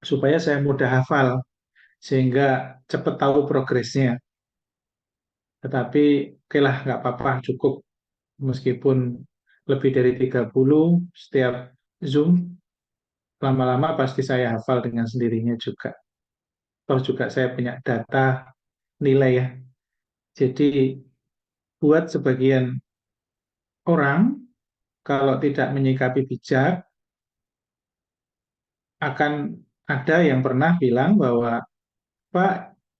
supaya saya mudah hafal sehingga cepat tahu progresnya. Tetapi oke lah, nggak apa-apa, cukup meskipun lebih dari 30 setiap Zoom, lama-lama pasti saya hafal dengan sendirinya juga. Toh juga saya punya data nilai ya. Jadi buat sebagian orang, kalau tidak menyikapi bijak, akan ada yang pernah bilang bahwa, Pak,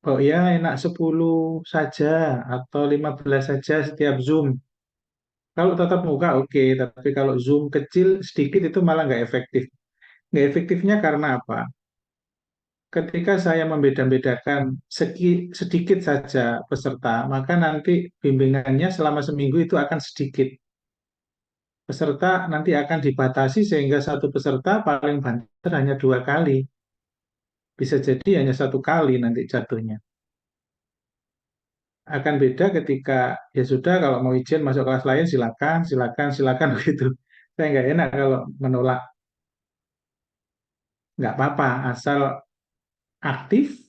oh ya enak 10 saja atau 15 saja setiap Zoom. Kalau tatap muka oke, tapi kalau Zoom kecil sedikit itu malah nggak efektif. Nggak efektifnya karena apa? Ketika saya membeda-bedakan sedikit saja peserta, maka nanti bimbingannya selama seminggu itu akan sedikit. Peserta nanti akan dibatasi sehingga satu peserta paling banter hanya 2 kali. Bisa jadi hanya 1 kali nanti jatuhnya. Akan beda ketika ya sudah kalau mau izin masuk kelas lain silakan, silakan, silakan begitu. Saya nggak enak kalau menolak. Nggak apa-apa, asal aktif,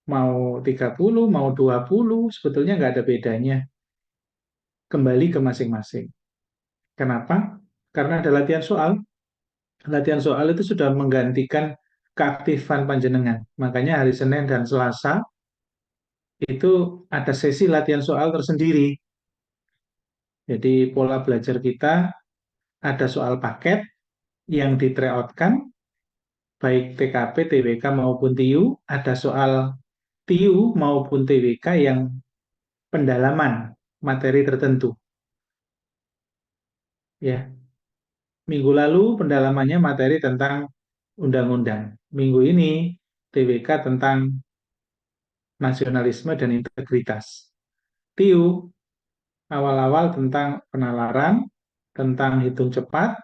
mau 30 mau 20 sebetulnya nggak ada bedanya. Kembali ke masing-masing. Kenapa? Karena ada latihan soal. Latihan soal itu sudah menggantikan keaktifan panjenengan. Makanya hari Senin dan Selasa itu ada sesi latihan soal tersendiri. Jadi pola belajar kita ada soal paket yang di tryoutkan, baik TKP, TWK maupun TIU, ada soal TIU maupun TWK yang pendalaman materi tertentu. Ya, minggu lalu pendalamannya materi tentang undang-undang. Minggu ini TWK tentang nasionalisme dan integritas. TIU awal-awal tentang penalaran, tentang hitung cepat,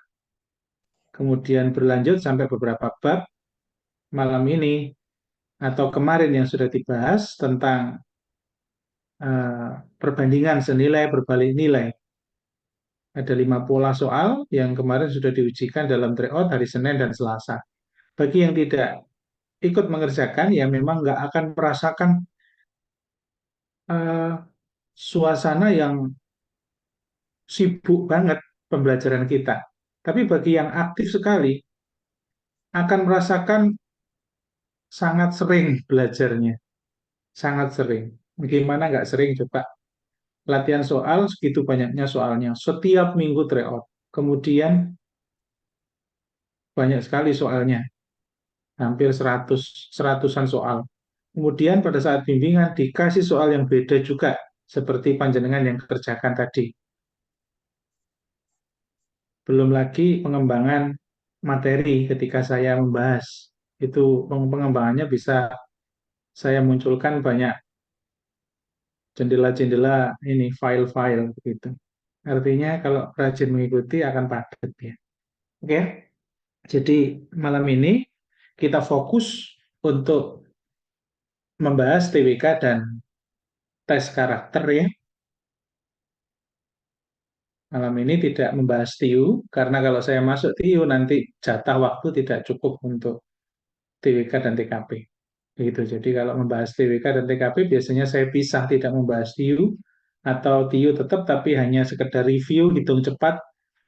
kemudian berlanjut sampai beberapa bab malam ini atau kemarin yang sudah dibahas tentang perbandingan senilai berbalik nilai. Ada 5 pola soal yang kemarin sudah diujikan dalam tryout hari Senin dan Selasa. Bagi yang tidak ikut mengerjakan, ya memang nggak akan merasakan uh, suasana yang sibuk banget pembelajaran kita. Tapi bagi yang aktif sekali, akan merasakan sangat sering belajarnya. Sangat sering. Gimana nggak sering coba? Latihan soal, segitu banyaknya soalnya. Setiap minggu tryout. Kemudian banyak sekali soalnya. Hampir 100-an soal. Kemudian pada saat bimbingan dikasih soal yang beda juga. Seperti panjenengan yang kerjakan tadi. Belum lagi pengembangan materi ketika saya membahas. Itu pengembangannya bisa saya munculkan banyak jendela-jendela ini, file-file gitu. Artinya kalau rajin mengikuti akan padat ya. Oke, jadi malam ini kita fokus untuk membahas TWK dan tes karakter ya. Malam ini tidak membahas TIU, karena kalau saya masuk TIU nanti jatah waktu tidak cukup untuk TWK dan TKP. Begitu. Jadi kalau membahas TWK dan TKP biasanya saya pisah, tidak membahas TIU, atau TIU tetap tapi hanya sekedar review, hitung cepat,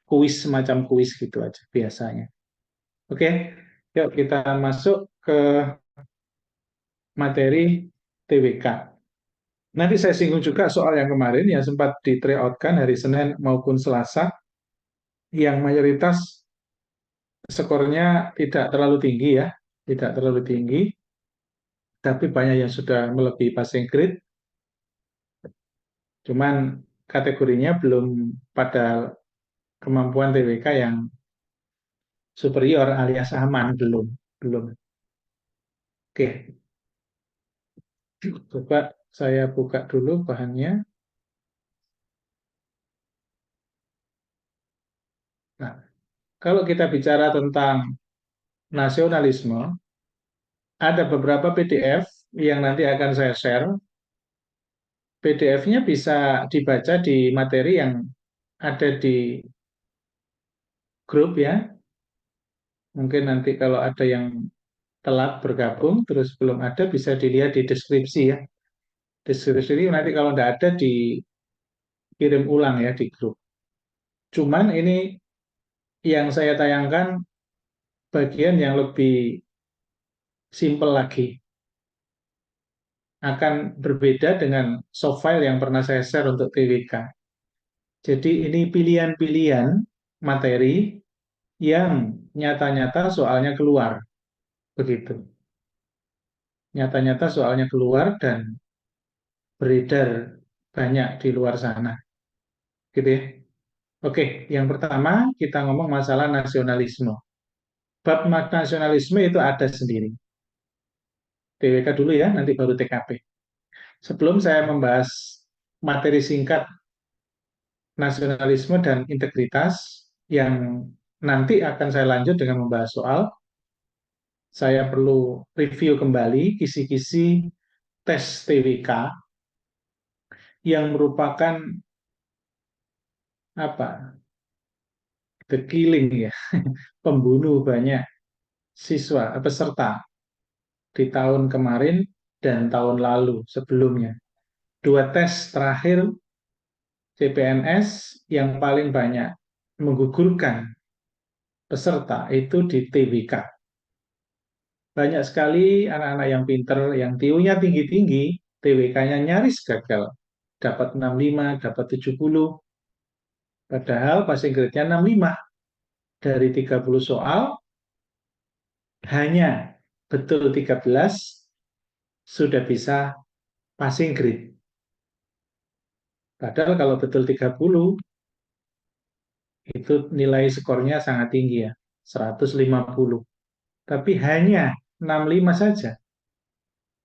kuis semacam kuis gitu aja biasanya. Oke, yuk kita masuk ke materi TWK. Nanti saya singgung juga soal yang kemarin yang sempat di tryoutkan hari Senin maupun Selasa, yang mayoritas skornya tidak terlalu tinggi ya, tidak terlalu tinggi, tapi banyak yang sudah melebihi passing grade, cuman kategorinya belum pada kemampuan TWK yang superior alias aman, belum, belum. Oke, coba saya buka dulu bahannya. Nah, kalau kita bicara tentang nasionalisme, ada beberapa PDF yang nanti akan saya share. PDF-nya bisa dibaca di materi yang ada di grup ya. Mungkin nanti kalau ada yang telat bergabung, terus belum ada, bisa dilihat di deskripsi ya. Deskripsi ini nanti kalau nggak ada dikirim ulang ya di grup. Cuman ini yang saya tayangkan bagian yang lebih simpel lagi. Akan berbeda dengan soft file yang pernah saya share untuk TWK. Jadi ini pilihan-pilihan materi yang nyata-nyata soalnya keluar. Begitu. Nyata-nyata soalnya keluar dan beredar banyak di luar sana. Gitu ya. Oke, yang pertama kita ngomong masalah nasionalisme. Bab nasionalisme itu ada sendiri. TWK dulu ya, nanti baru TKP. Sebelum saya membahas materi singkat nasionalisme dan integritas yang nanti akan saya lanjut dengan membahas soal, saya perlu review kembali kisi-kisi tes TWK yang merupakan apa? The killing ya, pembunuh banyak siswa peserta di tahun kemarin dan tahun lalu sebelumnya. Dua tes terakhir CPNS yang paling banyak menggugurkan peserta itu di TWK. Banyak sekali anak-anak yang pinter, yang TU-nya tinggi-tinggi, TWK-nya nyaris gagal. Dapat 65, dapat 70, padahal passing grade-nya 65. Dari 30 soal, hanya betul 13 sudah bisa passing grade. Padahal kalau betul 30, itu nilai skornya sangat tinggi ya, 150. Tapi hanya 65 saja.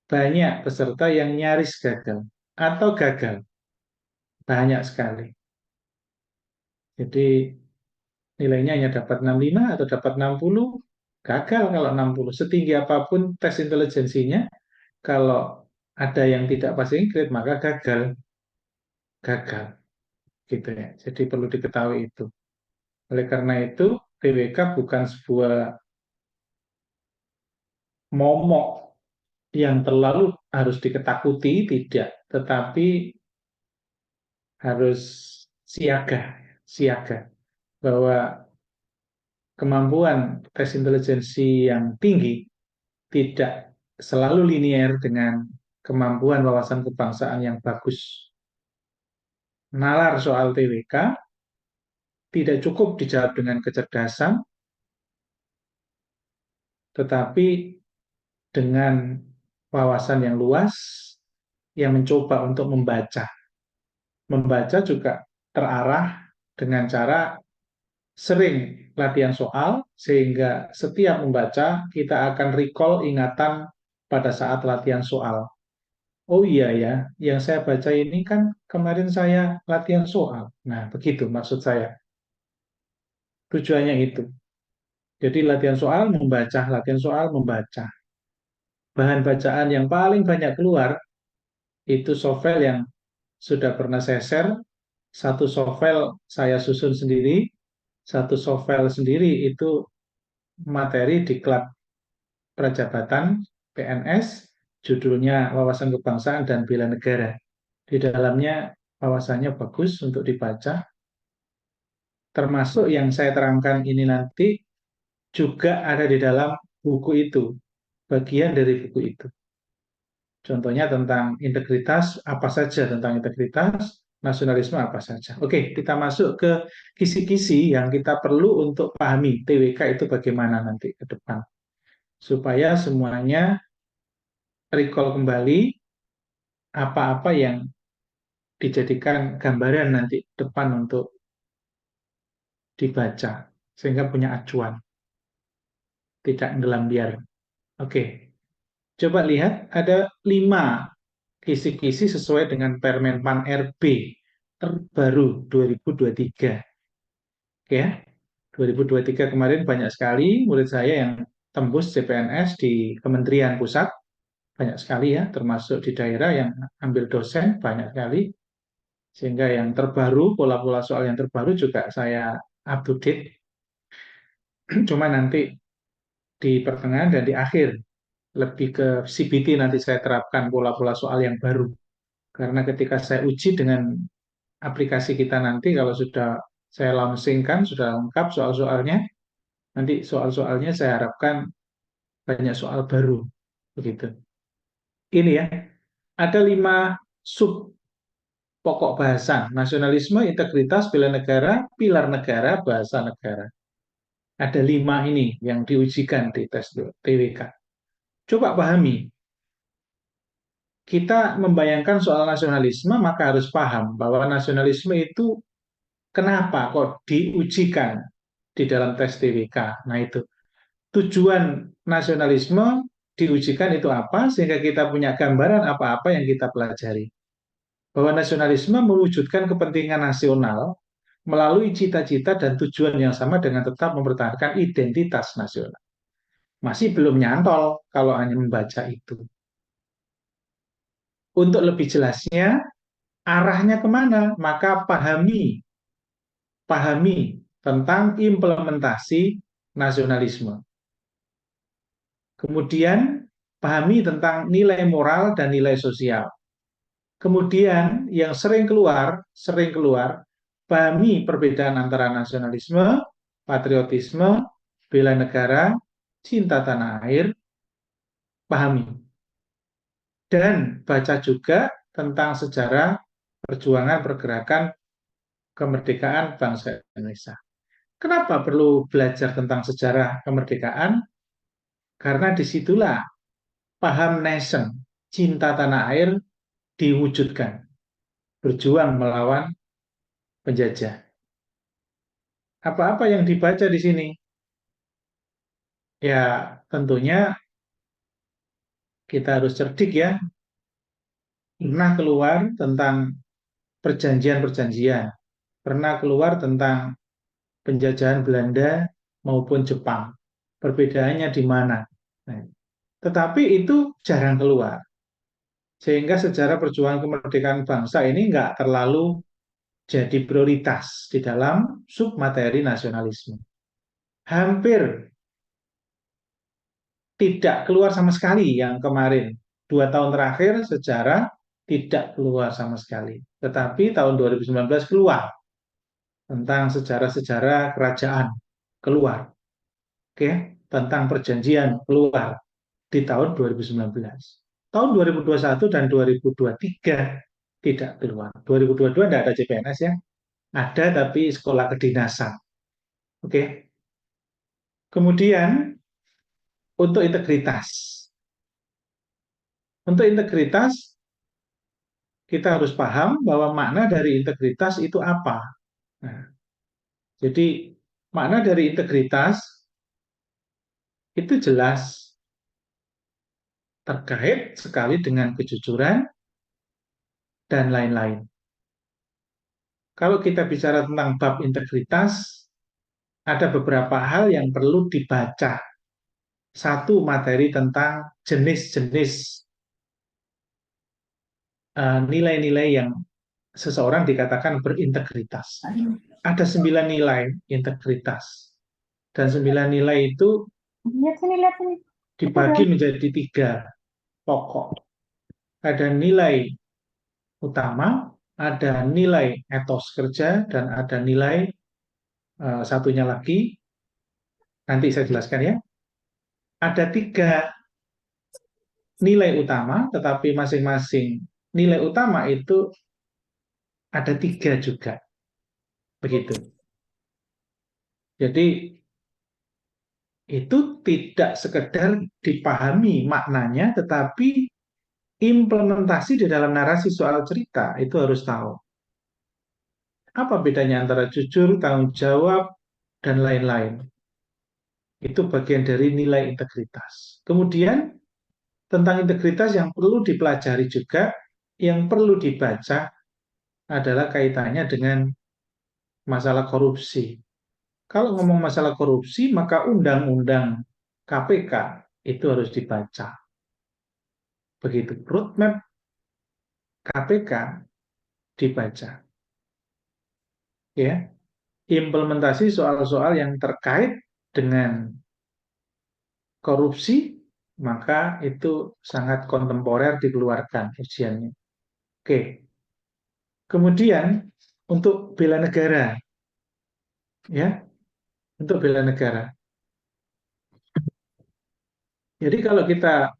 Banyak peserta yang nyaris gagal atau gagal. Banyak sekali. Jadi nilainya hanya dapat 65 atau dapat 60, gagal kalau 60. Setinggi apapun tes intelijensinya, kalau ada yang tidak passing grade, maka gagal. Gagal, gitu ya. Jadi perlu diketahui itu. Oleh karena itu, TWK bukan sebuah momok yang terlalu harus diketakuti, tidak. Tetapi harus siaga, siaga. Bahwa kemampuan tes intelijensi yang tinggi tidak selalu linier dengan kemampuan wawasan kebangsaan yang bagus. Nalar soal TWK tidak cukup dijawab dengan kecerdasan, tetapi dengan wawasan yang luas, yang mencoba untuk membaca. Membaca juga terarah dengan cara sering latihan soal, sehingga setiap membaca kita akan recall ingatan pada saat latihan soal. Oh iya ya, yang saya baca ini kan kemarin saya latihan soal. Nah, begitu maksud saya. Tujuannya itu. Jadi latihan soal, membaca. Bahan bacaan yang paling banyak keluar itu software yang sudah pernah saya share. Satu software saya susun sendiri, satu software sendiri itu materi di klub Prajabatan PNS, judulnya Wawasan Kebangsaan dan Bela Negara. Di dalamnya wawasannya bagus untuk dibaca, termasuk yang saya terangkan ini nanti juga ada di dalam buku itu, bagian dari buku itu. Contohnya tentang integritas, apa saja tentang integritas, nasionalisme apa saja. Oke, kita masuk ke kisi-kisi yang kita perlu untuk pahami TWK itu bagaimana nanti ke depan. Supaya semuanya recall kembali apa-apa yang dijadikan gambaran nanti depan untuk dibaca. Sehingga punya acuan, tidak ngelambiar. Oke, coba lihat ada 5 kisi-kisi sesuai dengan Permen Pan RB terbaru 2023. Oke ya, 2023 kemarin banyak sekali murid saya yang tembus CPNS di Kementerian Pusat, banyak sekali ya, termasuk di daerah yang ambil dosen, banyak sekali. Sehingga yang terbaru, pola-pola soal yang terbaru juga saya up to date. Cuma nanti di pertengahan dan di akhir lebih ke CBT nanti saya terapkan pola-pola soal yang baru. Karena ketika saya uji dengan aplikasi kita nanti, kalau sudah saya launchingkan, sudah lengkap soal-soalnya, nanti soal-soalnya saya harapkan banyak soal baru. Begitu. Ini ya, ada 5 sub pokok bahasan: nasionalisme, integritas, bela negara, pilar negara, bahasa negara. Ada 5 ini yang diujikan di tes TWK. Coba pahami, kita membayangkan soal nasionalisme, maka harus paham bahwa nasionalisme itu kenapa kok diujikan di dalam tes TWK. Nah itu, tujuan nasionalisme diujikan itu apa, sehingga kita punya gambaran apa-apa yang kita pelajari. Bahwa nasionalisme mewujudkan kepentingan nasional melalui cita-cita dan tujuan yang sama dengan tetap mempertahankan identitas nasional. Masih belum nyantol kalau hanya membaca itu. Untuk lebih jelasnya, arahnya kemana? Maka pahami tentang implementasi nasionalisme. Kemudian, pahami tentang nilai moral dan nilai sosial. Kemudian, yang sering keluar, pahami perbedaan antara nasionalisme, patriotisme, bela negara, cinta tanah air, pahami. Dan baca juga tentang sejarah perjuangan pergerakan kemerdekaan bangsa Indonesia. Kenapa perlu belajar tentang sejarah kemerdekaan? Karena disitulah paham nation, cinta tanah air diwujudkan, berjuang melawan penjajah. Apa-apa yang dibaca di sini? Ya, tentunya kita harus cerdik ya. Pernah keluar tentang perjanjian-perjanjian, pernah keluar tentang penjajahan Belanda maupun Jepang. Perbedaannya di mana? Nah, tetapi itu jarang keluar. Sehingga sejarah perjuangan kemerdekaan bangsa ini nggak terlalu jadi prioritas di dalam submateri nasionalisme. Hampir tidak keluar sama sekali yang kemarin. 2 tahun terakhir sejarah tidak keluar sama sekali. Tetapi tahun 2019 keluar tentang sejarah-sejarah kerajaan keluar. Oke, tentang perjanjian keluar di tahun 2019. Tahun 2021 dan 2023 tidak keluar. 2022 tidak ada CPNS ya. Ada tapi sekolah kedinasan. Oke. Kemudian untuk integritas. Untuk integritas kita harus paham bahwa makna dari integritas itu apa. Nah, jadi makna dari integritas itu jelas terkait sekali dengan kejujuran dan lain-lain. Kalau kita bicara tentang bab integritas, ada beberapa hal yang perlu dibaca. Satu, materi tentang jenis-jenis nilai-nilai yang seseorang dikatakan berintegritas. Ada 9 nilai integritas. Dan 9 nilai itu lihat sini. Dibagi menjadi 3 pokok. Ada nilai utama, ada nilai etos kerja, dan ada nilai satunya lagi, nanti saya jelaskan ya. Ada 3 nilai utama, tetapi masing-masing nilai utama itu ada 3 juga. Begitu. Jadi itu tidak sekedar dipahami maknanya, tetapi implementasi di dalam narasi soal cerita itu harus tahu. Apa bedanya antara jujur, tanggung jawab, dan lain-lain. Itu bagian dari nilai integritas. Kemudian tentang integritas yang perlu dipelajari juga, yang perlu dibaca adalah kaitannya dengan masalah korupsi. Kalau ngomong masalah korupsi, maka undang-undang KPK itu harus dibaca. Begitu, roadmap KPK dibaca. Ya, implementasi soal-soal yang terkait dengan korupsi maka itu sangat kontemporer dikeluarkan ujiannya. Oke, kemudian untuk bela negara, ya, untuk bela negara. Jadi kalau kita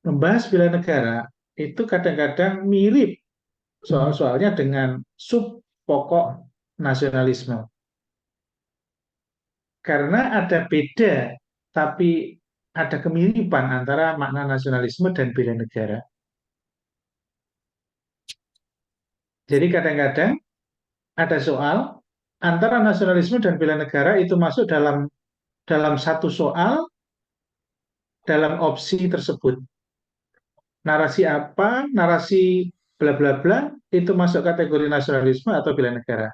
membahas bela negara, itu kadang-kadang mirip soal-soalnya dengan sub pokok nasionalisme. Karena ada beda, tapi ada kemiripan antara makna nasionalisme dan bela negara. Jadi kadang-kadang ada soal antara nasionalisme dan bela negara itu masuk dalam dalam satu soal dalam opsi tersebut. Narasi apa, narasi bla bla bla itu masuk kategori nasionalisme atau bela negara.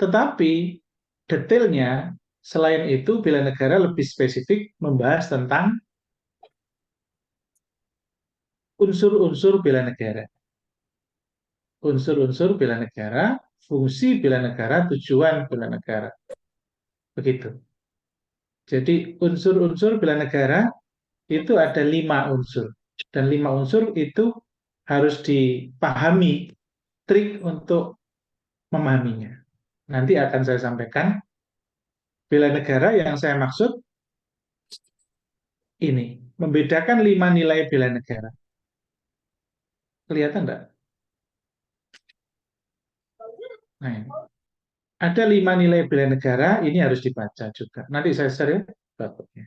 Tetapi detailnya selain itu bela negara lebih spesifik membahas tentang unsur-unsur bela negara. Unsur-unsur bela negara, fungsi bela negara, tujuan bela negara. Begitu. Jadi unsur-unsur bela negara itu ada 5 unsur. Dan 5 unsur itu harus dipahami trik untuk memahaminya. Nanti akan saya sampaikan bela negara yang saya maksud ini. Membedakan 5 nilai bela negara. Kelihatan enggak? Nah, ini. Ada 5 nilai bela negara, ini harus dibaca juga. Nanti saya share ya.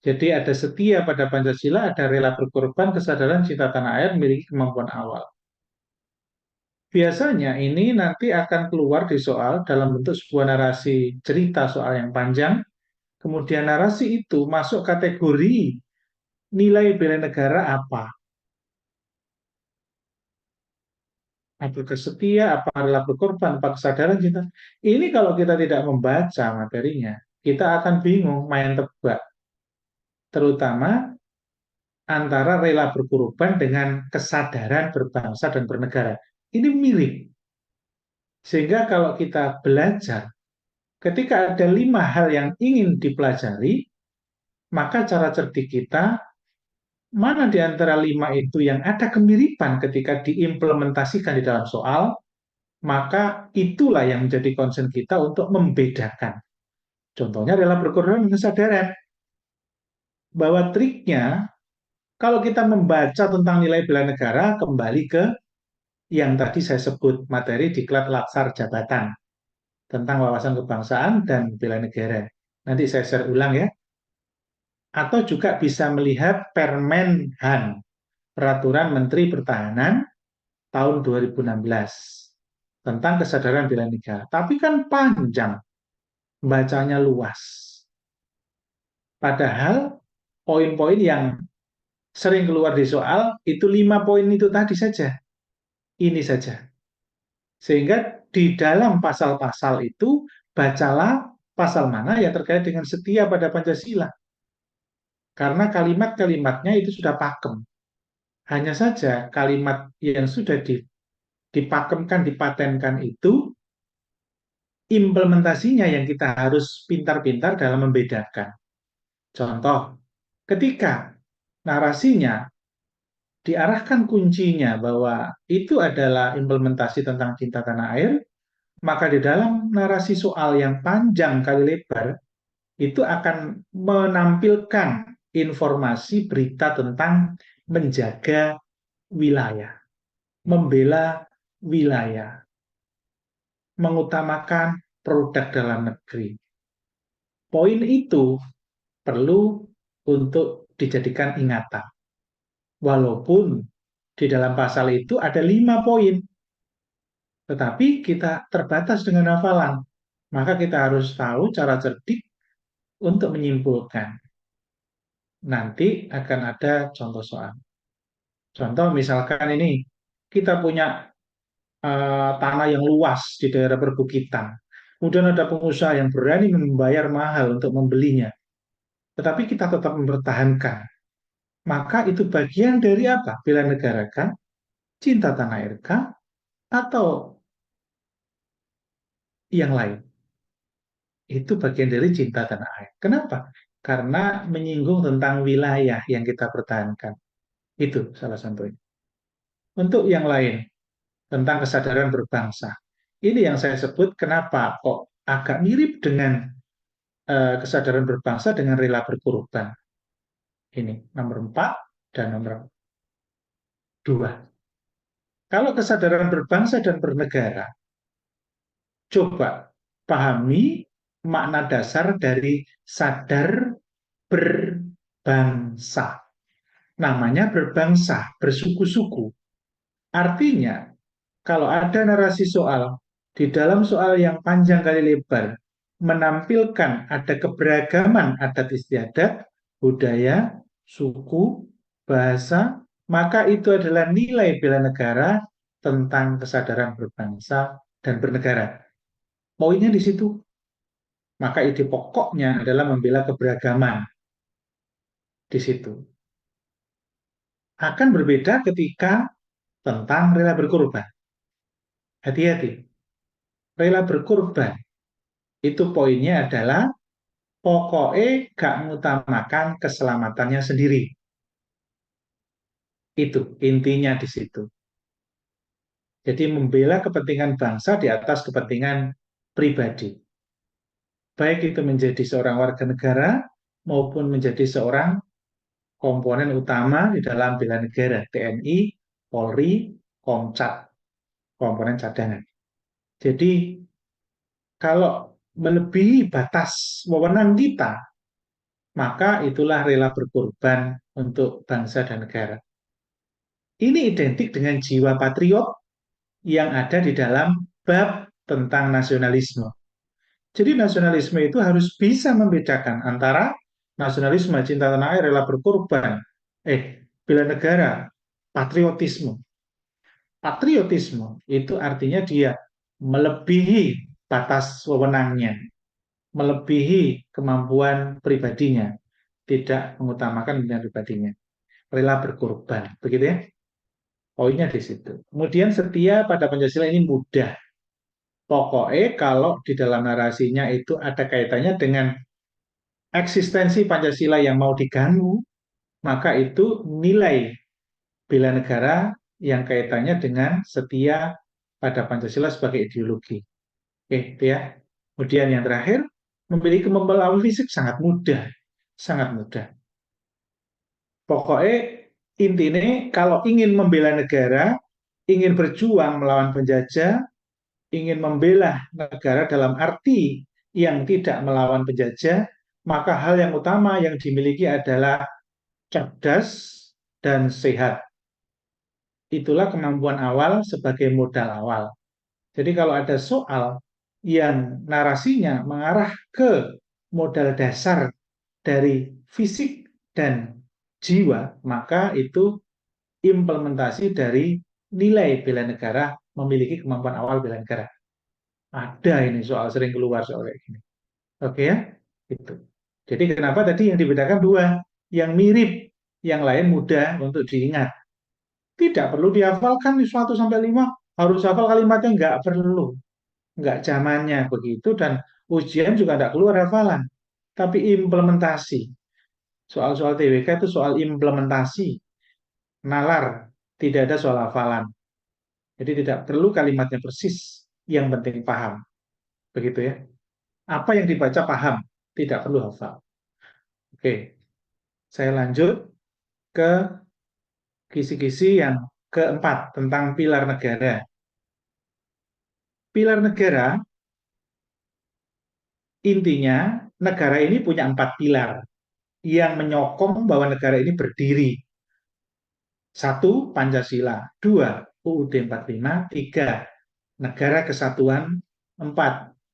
Jadi ada setia pada Pancasila, ada rela berkorban, kesadaran cinta tanah air, memiliki kemampuan awal. Biasanya ini nanti akan keluar di soal dalam bentuk sebuah narasi cerita soal yang panjang, kemudian narasi itu masuk kategori nilai bela negara apa? Apakah setia, apa rela berkorban, apa kesadaran cinta? Ini kalau kita tidak membaca materinya, kita akan bingung main tebak, terutama antara rela berkorban dengan kesadaran berbangsa dan bernegara. Ini mirip. Sehingga kalau kita belajar, ketika ada 5 hal yang ingin dipelajari, maka cara cerdik kita, mana di antara 5 itu yang ada kemiripan ketika diimplementasikan di dalam soal, maka itulah yang menjadi concern kita untuk membedakan. Contohnya adalah berkorban kesadaran bahwa triknya, kalau kita membaca tentang nilai bela negara, kembali ke yang tadi saya sebut materi diklat laksar jabatan tentang wawasan kebangsaan dan bela negara. Nanti saya share ulang ya. Atau juga bisa melihat Permen-Han, Peraturan Menteri Pertahanan tahun 2016 tentang kesadaran bela negara. Tapi kan panjang, bacanya luas. Padahal poin-poin yang sering keluar di soal itu 5 poin itu tadi saja. Ini saja. Sehingga di dalam pasal-pasal itu bacalah pasal mana yang terkait dengan setia pada Pancasila. Karena kalimat-kalimatnya itu sudah pakem. Hanya saja kalimat yang sudah dipakemkan, dipatenkan itu implementasinya yang kita harus pintar-pintar dalam membedakan. Contoh, ketika narasinya diarahkan kuncinya bahwa itu adalah implementasi tentang cinta tanah air, maka di dalam narasi soal yang panjang kali lebar, itu akan menampilkan informasi berita tentang menjaga wilayah, membela wilayah, mengutamakan produk dalam negeri. Poin itu perlu untuk dijadikan ingatan. Walaupun di dalam pasal itu ada 5 poin, tetapi kita terbatas dengan hafalan. Maka kita harus tahu cara cerdik untuk menyimpulkan. Nanti akan ada contoh soal. Contoh misalkan ini, kita punya tanah yang luas di daerah perbukitan. Kemudian ada pengusaha yang berani membayar mahal untuk membelinya. Tetapi kita tetap mempertahankan. Maka itu bagian dari apa? Bela negara kah? Cinta tanah air kah? Atau yang lain? Itu bagian dari cinta tanah air. Kenapa? karena menyinggung tentang wilayah yang kita pertahankan. Itu salah satunya. Untuk yang lain, tentang kesadaran berbangsa. Ini yang saya sebut kenapa kok agak mirip dengan kesadaran berbangsa dengan rela berkorban. Ini nomor 4 dan nomor 2. Kalau kesadaran berbangsa dan bernegara, coba pahami makna dasar dari sadar berbangsa. Namanya berbangsa, bersuku-suku. Artinya, kalau ada narasi soal, di dalam soal yang panjang kali lebar, menampilkan ada keberagaman adat istiadat, budaya, suku, bahasa, maka itu adalah nilai bela negara tentang kesadaran berbangsa dan bernegara. Poinnya di situ. Maka ide pokoknya adalah membela keberagaman di situ. Akan berbeda ketika tentang rela berkorban. Hati-hati. Rela berkorban itu poinnya adalah pokoknya gak mengutamakan keselamatannya sendiri. Itu intinya di situ. Jadi membela kepentingan bangsa di atas kepentingan pribadi. Baik itu menjadi seorang warga negara maupun menjadi seorang komponen utama di dalam bela negara, TNI, Polri, Komcat, komponen cadangan. Jadi kalau melebihi batas wewenang kita, maka itulah rela berkorban untuk bangsa dan negara. Ini identik dengan jiwa patriot yang ada di dalam bab tentang nasionalisme. Jadi nasionalisme itu harus bisa membedakan antara nasionalisme, cinta tanah air, rela berkorban, bela negara, patriotisme. Patriotisme itu artinya dia melebihi batas wewenangnya, melebihi kemampuan pribadinya, tidak mengutamakan kepentingan pribadinya, rela berkorban, begitu ya? Poinnya di situ. Kemudian setia pada Pancasila ini mudah. Pokoknya kalau di dalam narasinya itu ada kaitannya dengan eksistensi Pancasila yang mau diganggu, maka itu nilai bela negara yang kaitannya dengan setia pada Pancasila sebagai ideologi. Oke, itu ya. Kemudian yang terakhir, memiliki kemampuan fisik sangat mudah. Sangat mudah. Pokoknya intinya kalau ingin membela negara, ingin berjuang melawan penjajah, ingin membela negara dalam arti yang tidak melawan penjajah, maka hal yang utama yang dimiliki adalah cerdas dan sehat. Itulah kemampuan awal sebagai modal awal. Jadi kalau ada soal yang narasinya mengarah ke modal dasar dari fisik dan jiwa, maka itu implementasi dari nilai bela negara memiliki kemampuan awal bela negara. Ada ini soal sering keluar soal kayak gini. Oke ya, itu. Jadi kenapa tadi yang dibedakan dua, yang mirip, yang lain mudah untuk diingat. Tidak perlu dihafalkan di 1 sampai 5, harus hafal kalimatnya nggak perlu. Nggak zamannya begitu dan ujian juga nggak keluar hafalan. Tapi implementasi. Soal-soal TWK itu soal implementasi. Nalar, tidak ada soal hafalan. Jadi tidak perlu kalimatnya persis, yang penting paham. Begitu ya. Apa yang dibaca paham, tidak perlu hafal. Oke, saya lanjut ke kisi-kisi yang keempat tentang pilar negara. Pilar negara, intinya negara ini punya 4 pilar yang menyokong bahwa negara ini berdiri. 1. Pancasila. 2. UUD 45. 3. Negara Kesatuan. 4.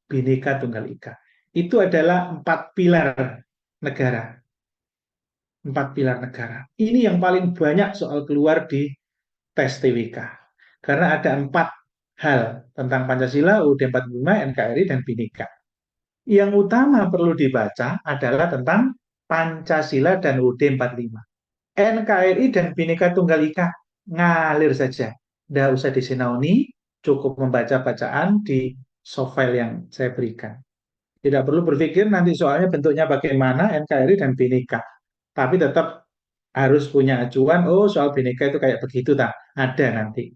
Bhinneka Tunggal Ika. Itu adalah 4 pilar negara. 4 pilar negara. Ini yang paling banyak soal keluar di tes TWK. Karena ada 4 hal tentang Pancasila, UUD 45, NKRI, dan Bhinneka. Yang utama perlu dibaca adalah tentang Pancasila dan UUD 45. NKRI dan Bhinneka Tunggal Ika ngalir saja. Tidak usah disinauni, cukup membaca bacaan di soft file yang saya berikan. Tidak perlu berpikir nanti soalnya bentuknya bagaimana, NKRI dan Bhinneka. Tapi tetap harus punya acuan, oh soal Bhinneka itu kayak begitu, tak? Ada nanti.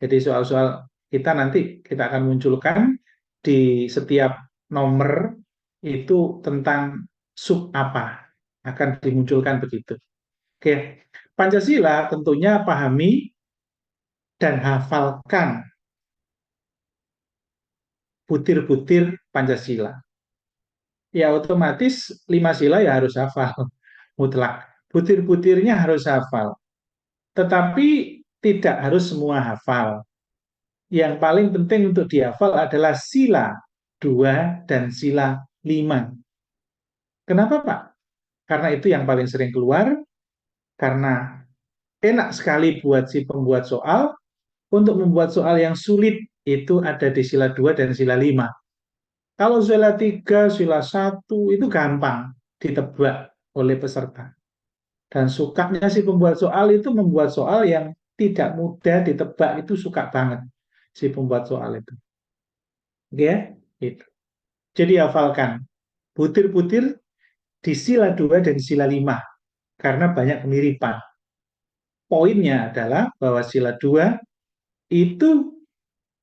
Jadi soal-soal kita nanti kita akan munculkan di setiap nomor itu tentang sub apa. Akan dimunculkan begitu. Oke, Pancasila tentunya pahami dan hafalkan butir-butir Pancasila. Ya otomatis lima sila ya harus hafal, mutlak. Butir-butirnya harus hafal. Tetapi tidak harus semua hafal. Yang paling penting untuk dihafal adalah sila 2 dan sila 5. Kenapa Pak? Karena itu yang paling sering keluar, karena enak sekali buat si pembuat soal, untuk membuat soal yang sulit itu ada di sila 2 dan sila 5. Kalau sila 3, sila 1 itu gampang ditebak oleh peserta. Dan sukanya si pembuat soal itu membuat soal yang tidak mudah ditebak, itu suka banget si pembuat soal itu. Oke ya? Itu. Jadi hafalkan butir-butir di sila 2 dan sila 5 karena banyak kemiripan. Poinnya adalah bahwa sila 2 itu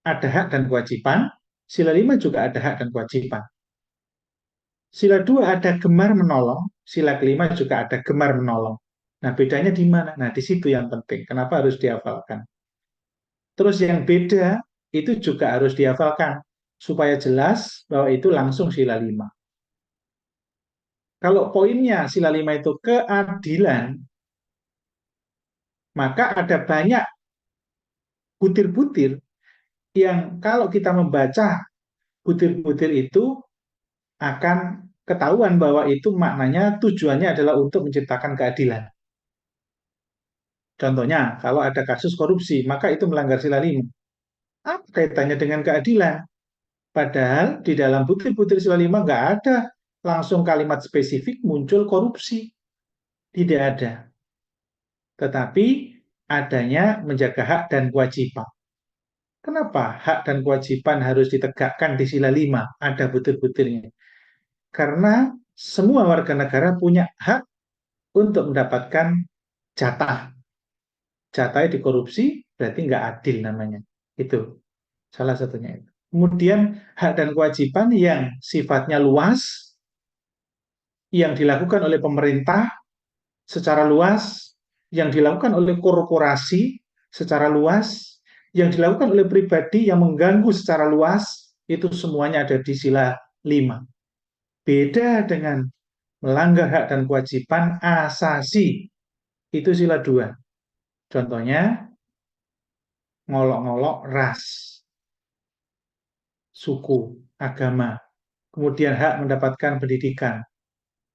ada hak dan kewajiban, sila 5 juga ada hak dan kewajiban. Sila 2 ada gemar menolong, sila kelima juga ada gemar menolong. Nah, bedanya di mana? Nah, di situ yang penting. Kenapa harus dihafalkan? Terus yang beda itu juga harus dihafalkan supaya jelas bahwa itu langsung sila 5. Kalau poinnya sila 5 itu keadilan, maka ada banyak butir-butir yang kalau kita membaca butir-butir itu akan ketahuan bahwa itu maknanya tujuannya adalah untuk menciptakan keadilan. Contohnya, kalau ada kasus korupsi, maka itu melanggar sila 5. Apa kaitannya dengan keadilan? Padahal di dalam butir-butir sila 5 nggak ada langsung kalimat spesifik muncul korupsi. Tidak ada. Tetapi adanya menjaga hak dan kewajiban. Kenapa hak dan kewajiban harus ditegakkan di sila 5? Ada butir-butirnya. Karena semua warga negara punya hak untuk mendapatkan jatah. Jatahnya dikorupsi, berarti nggak adil namanya. Itu salah satunya itu. Kemudian hak dan kewajiban yang sifatnya luas, yang dilakukan oleh pemerintah secara luas, yang dilakukan oleh korporasi secara luas, yang dilakukan oleh pribadi yang mengganggu secara luas, itu semuanya ada di sila 5. Beda dengan melanggar hak dan kewajiban asasi, itu sila 2. Contohnya, ngolok-ngolok ras, suku, agama, kemudian hak mendapatkan pendidikan,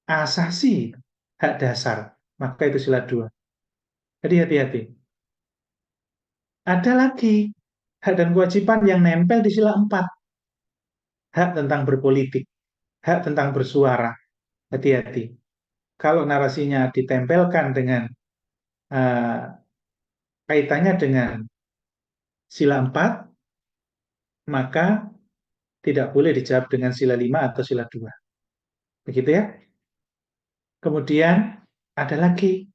asasi, hak dasar, maka itu sila 2. Jadi hati-hati. Ada lagi hak dan kewajiban yang nempel di sila 4. Hak tentang berpolitik, hak tentang bersuara. Hati-hati. Kalau narasinya ditempelkan dengan uh, kaitannya dengan sila 4, maka tidak boleh dijawab dengan sila 5 atau sila 2. Begitu ya. Kemudian ada lagi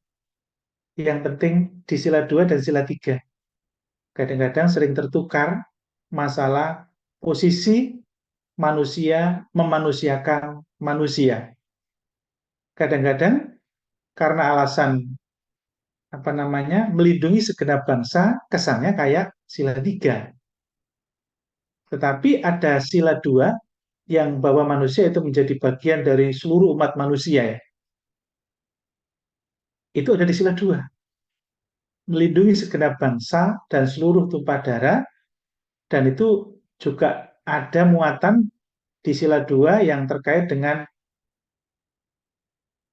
yang penting di sila 2 dan sila 3. Kadang-kadang sering tertukar masalah posisi manusia memanusiakan manusia. Kadang-kadang karena alasan apa namanya melindungi segenap bangsa, kesannya kayak sila 3. Tetapi ada sila 2 yang bahwa manusia itu menjadi bagian dari seluruh umat manusia ya. Itu ada di sila 2. Melindungi segenap bangsa dan seluruh tumpah darah, dan itu juga ada muatan di sila 2 yang terkait dengan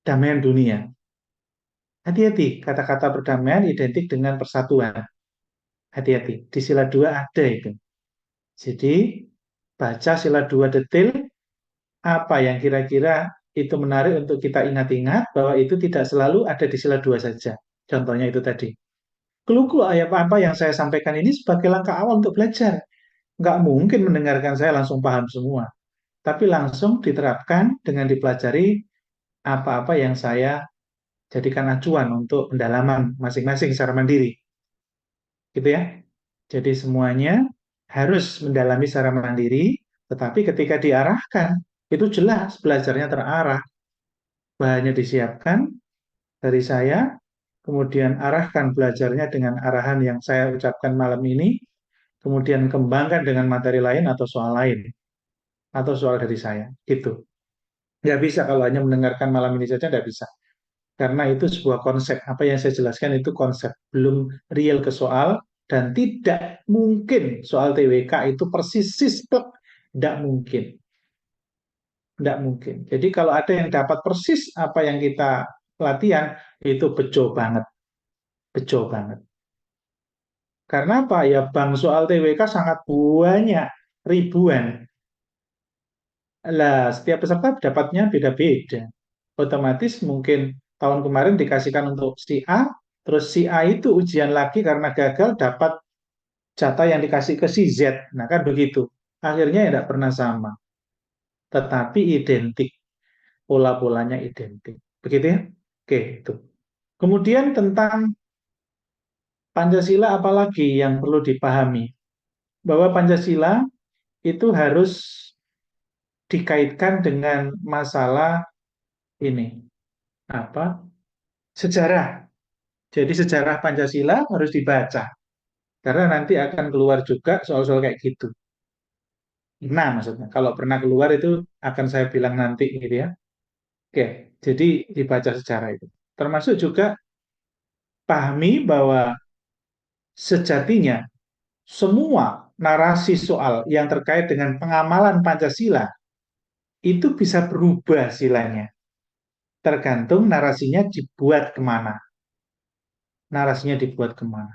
damaian dunia. Hati-hati, kata-kata perdamaian identik dengan persatuan. Hati-hati, di sila 2 ada itu. Jadi, baca sila 2 detail, apa yang kira-kira itu menarik untuk kita ingat-ingat, bahwa itu tidak selalu ada di sila 2 saja. Contohnya itu tadi. Clue-clue apa yang saya sampaikan ini sebagai langkah awal untuk belajar. Nggak mungkin mendengarkan saya langsung paham semua. tapi langsung diterapkan dengan dipelajari apa-apa yang saya jadikan acuan untuk pendalaman masing-masing secara mandiri, gitu ya. Jadi semuanya harus mendalami secara mandiri, tetapi ketika diarahkan, itu jelas belajarnya terarah, bahannya disiapkan dari saya, kemudian arahkan belajarnya dengan arahan yang saya ucapkan malam ini, kemudian kembangkan dengan materi lain atau soal lain, atau soal dari saya, gitu. Nggak bisa kalau hanya mendengarkan malam ini saja, nggak bisa. Karena itu sebuah konsep. Apa yang saya jelaskan itu konsep, belum real ke soal, dan tidak mungkin soal TWK itu persis sistem. Tidak mungkin. Tidak mungkin. Jadi kalau ada yang dapat persis apa yang kita latihan, itu bejo banget. Bejo banget. Karena apa? Ya bang soal TWK sangat banyak, ribuan. Lah, setiap peserta dapatnya beda-beda. Otomatis mungkin tahun kemarin dikasihkan untuk si A, terus si A itu ujian lagi karena gagal dapat jatah yang dikasih ke si Z. Nah kan begitu. Akhirnya ya tidak pernah sama. Tetapi identik. Pola-polanya identik. Begitu ya? Oke, itu. Kemudian tentang Pancasila apalagi yang perlu dipahami? Bahwa Pancasila itu harus dikaitkan dengan masalah ini. Apa? Sejarah. Jadi sejarah Pancasila harus dibaca. Karena nanti akan keluar juga soal-soal kayak gitu. Nah, maksudnya. Kalau pernah keluar itu akan saya bilang nanti gitu ya. Oke, jadi dibaca sejarah itu. Termasuk juga pahami bahwa sejatinya semua narasi soal yang terkait dengan pengamalan Pancasila itu bisa berubah silanya. Tergantung narasinya dibuat kemana. Narasinya dibuat kemana.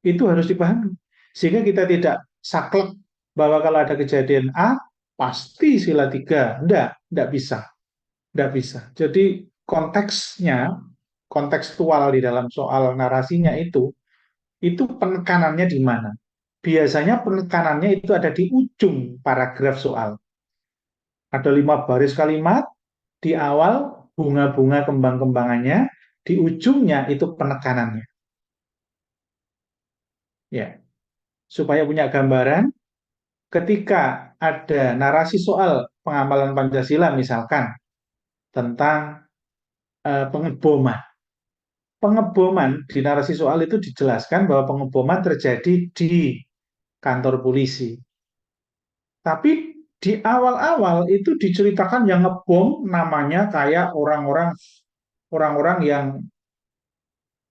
Itu harus dipahami. Sehingga kita tidak saklek bahwa kalau ada kejadian A, pasti sila tiga. Enggak bisa. Enggak bisa. Jadi konteksnya, kontekstual di dalam soal narasinya itu penekanannya di mana? Biasanya penekanannya itu ada di ujung paragraf soal. Ada 5 baris kalimat, di awal bunga-bunga kembang-kembangannya, di ujungnya itu penekanannya. Ya, supaya punya gambaran, ketika ada narasi soal pengamalan Pancasila misalkan tentang pengeboman. Pengeboman di narasi soal itu dijelaskan bahwa pengeboman terjadi di kantor polisi. Tapi di awal-awal itu diceritakan yang ngebom namanya kayak orang-orang yang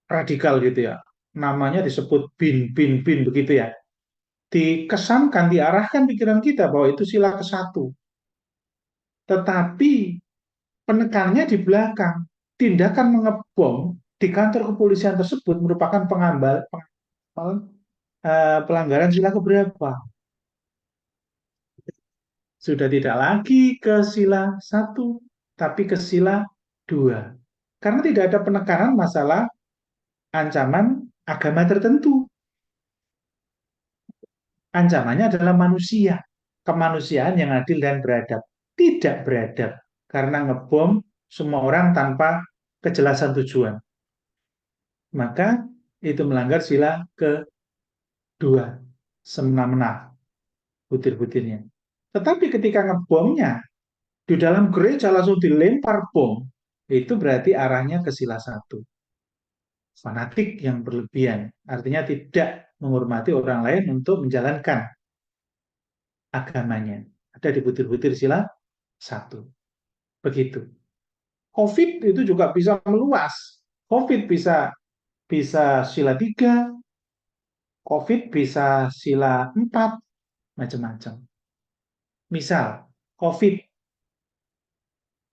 radikal gitu ya. Namanya disebut bin begitu ya. Dikesankan, diarahkan pikiran kita bahwa itu sila ke-1. Tetapi penekanannya di belakang. Tindakan mengebom di kantor kepolisian tersebut merupakan pelanggaran sila keberapa? Sudah tidak lagi ke sila 1, tapi ke sila 2. Karena tidak ada penekanan masalah ancaman agama tertentu. Ancamannya adalah manusia, kemanusiaan yang adil dan beradab. Tidak beradab, karena ngebom semua orang tanpa kejelasan tujuan. Maka itu melanggar sila kedua, semena-mena, butir-butirnya. Tetapi ketika ngebomnya, di dalam gereja langsung dilempar bom, itu berarti arahnya ke sila 1. Fanatik yang berlebihan, artinya tidak menghormati orang lain untuk menjalankan agamanya. Ada di butir-butir sila 1. Begitu. COVID itu juga bisa meluas. COVID bisa bisa sila 3, COVID bisa sila 4, macam-macam. Misal, COVID,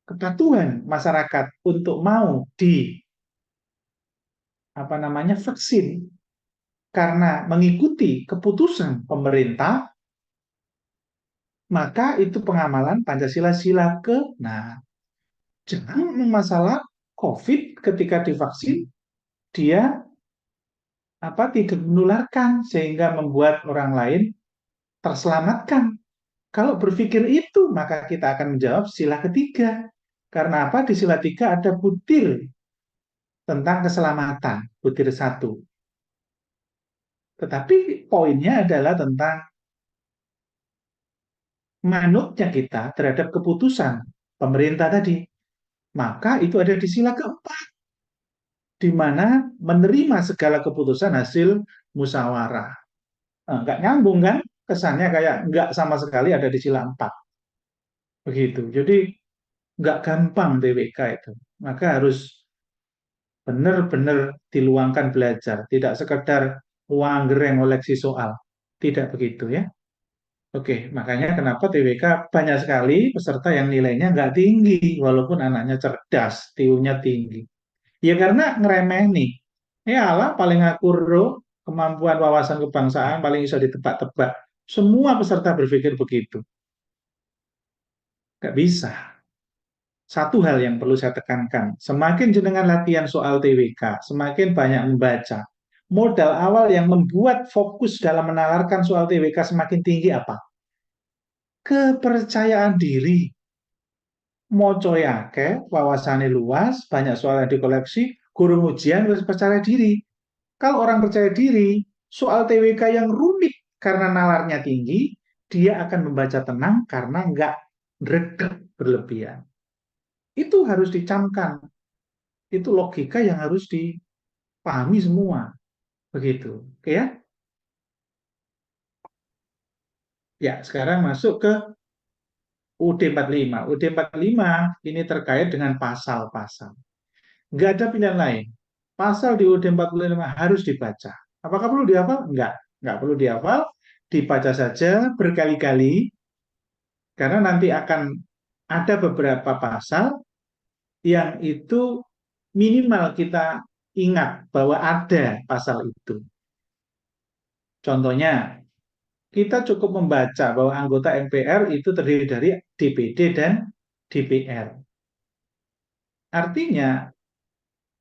kepatuhan masyarakat untuk mau di vaksin karena mengikuti keputusan pemerintah, maka itu pengamalan Pancasila sila ke-6. Jangan masalah COVID ketika divaksin dia tidak menularkan sehingga membuat orang lain terselamatkan. Kalau berpikir itu, maka kita akan menjawab sila ketiga. Karena apa? Di sila tiga ada butir tentang keselamatan, butir satu. Tetapi poinnya adalah tentang manutnya kita terhadap keputusan pemerintah tadi. Maka itu ada di sila keempat, di mana menerima segala keputusan hasil musyawarah. Nggak nyambung kan? Kesannya kayak nggak sama sekali ada di sila empat. Begitu. Jadi nggak gampang TWK itu. Maka harus benar-benar diluangkan belajar. Tidak sekedar uang ngoleksi soal. Tidak begitu ya. Oke, makanya kenapa TWK banyak sekali peserta yang nilainya nggak tinggi, walaupun anaknya cerdas, TIU-nya tinggi. Ya karena ngeremeh nih. Ya Allah, paling akuro, kemampuan wawasan kebangsaan paling bisa ditebak-tebak. Semua peserta berpikir begitu. Nggak bisa. Satu hal yang perlu saya tekankan, semakin jenengan latihan soal TWK, semakin banyak membaca. Modal awal yang membuat fokus dalam menalarkan soal TWK semakin tinggi apa? Kepercayaan diri. Moco yake, wawasannya luas, banyak soal yang dikoleksi, guru ujian harus percaya diri. Kalau orang percaya diri, soal TWK yang rumit karena nalarnya tinggi, dia akan membaca tenang karena nggak greget berlebihan. Itu harus dicamkan. Itu logika yang harus dipahami semua. Begitu. Oke ya? Ya, sekarang masuk ke UD 45. UD 45 ini terkait dengan pasal-pasal. Nggak ada pilihan lain. Pasal di UUD 45 harus dibaca. Apakah perlu dihafal? Nggak perlu dihafal. Dibaca saja berkali-kali, karena nanti akan ada beberapa pasal yang itu minimal kita ingat bahwa ada pasal itu. Contohnya, kita cukup membaca bahwa anggota MPR itu terdiri dari DPD dan DPR. Artinya,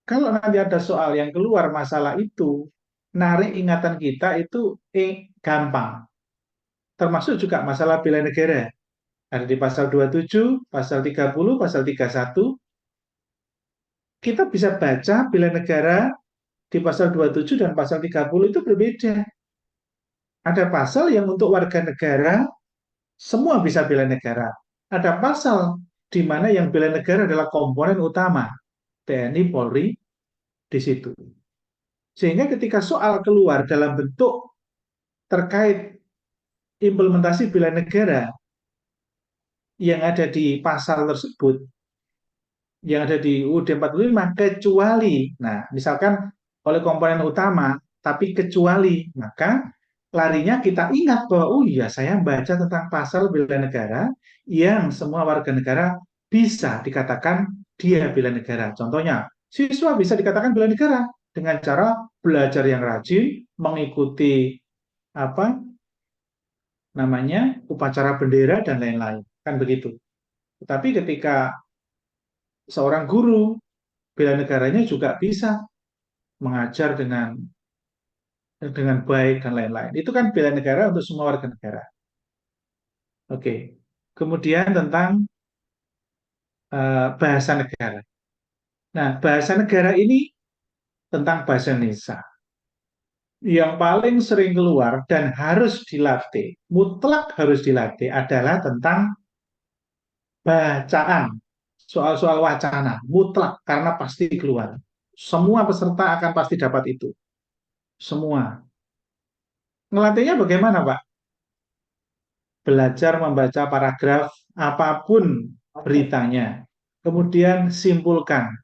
kalau nanti ada soal yang keluar masalah itu, narik ingatan kita itu gampang. Termasuk juga masalah bela negara. Ada di pasal 27, pasal 30, pasal 31. Kita bisa baca bela negara di pasal 27 dan pasal 30 itu berbeda. Ada pasal yang untuk warga negara, semua bisa bela negara. Ada pasal di mana yang bela negara adalah komponen utama, TNI, Polri, di situ. Sehingga ketika soal keluar dalam bentuk terkait implementasi bela negara yang ada di pasal tersebut, yang ada di UUD 45, kecuali, nah misalkan oleh komponen utama, tapi kecuali, maka larinya kita ingat bahwa, oh iya saya baca tentang pasal bela negara yang semua warga negara bisa dikatakan dia bela negara. Contohnya, siswa bisa dikatakan bela negara dengan cara belajar yang rajin, mengikuti apa namanya upacara bendera dan lain-lain, kan begitu. Tetapi ketika seorang guru bela negaranya juga bisa mengajar dengan baik dan lain-lain. Itu kan bela negara untuk semua warga negara. Oke. Kemudian tentang bahasa negara. Nah, bahasa negara ini tentang bahasa Indonesia. Yang paling sering keluar dan harus dilatih, mutlak harus dilatih adalah tentang bacaan. Soal-soal wacana, mutlak karena pasti keluar. Semua peserta akan pasti dapat itu. Semua. Ngelatihnya bagaimana, Pak? Belajar membaca paragraf apapun beritanya. Kemudian simpulkan,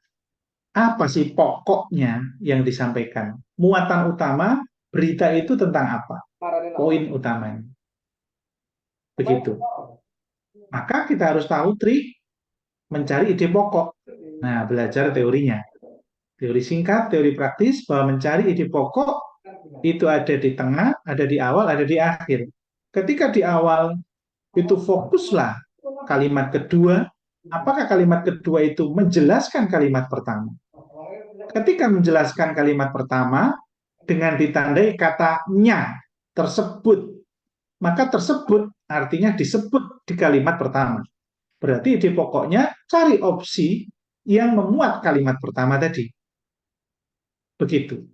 apa sih pokoknya yang disampaikan? Muatan utama berita itu tentang apa? Poin utamanya. Begitu. Maka kita harus tahu trik mencari ide pokok. Nah, belajar teorinya. Teori singkat, teori praktis, bahwa mencari ide pokok itu ada di tengah, ada di awal, ada di akhir. Ketika di awal itu fokuslah kalimat kedua, apakah kalimat kedua itu menjelaskan kalimat pertama? Ketika menjelaskan kalimat pertama dengan ditandai katanya tersebut, maka tersebut artinya disebut di kalimat pertama. Berarti ide pokoknya cari opsi yang memuat kalimat pertama tadi. Begitu.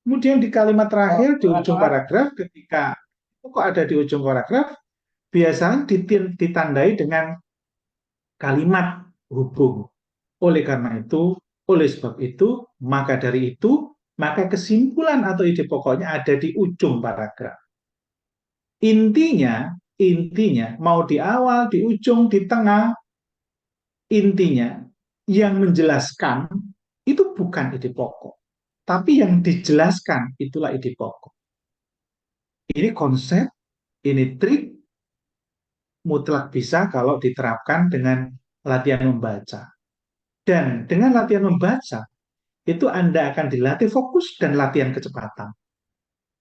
Kemudian di kalimat terakhir, di ujung paragraf, ketika kok ada di ujung paragraf, biasanya ditandai dengan kalimat hubung. Oleh karena itu, oleh sebab itu, maka dari itu, maka kesimpulan atau ide pokoknya ada di ujung paragraf. Intinya, mau di awal, di ujung, di tengah, intinya yang menjelaskan itu bukan ide pokok, tapi yang dijelaskan itulah ide pokok. Ini konsep, ini trik mutlak bisa kalau diterapkan dengan latihan membaca. Dan dengan latihan membaca, itu Anda akan dilatih fokus dan latihan kecepatan.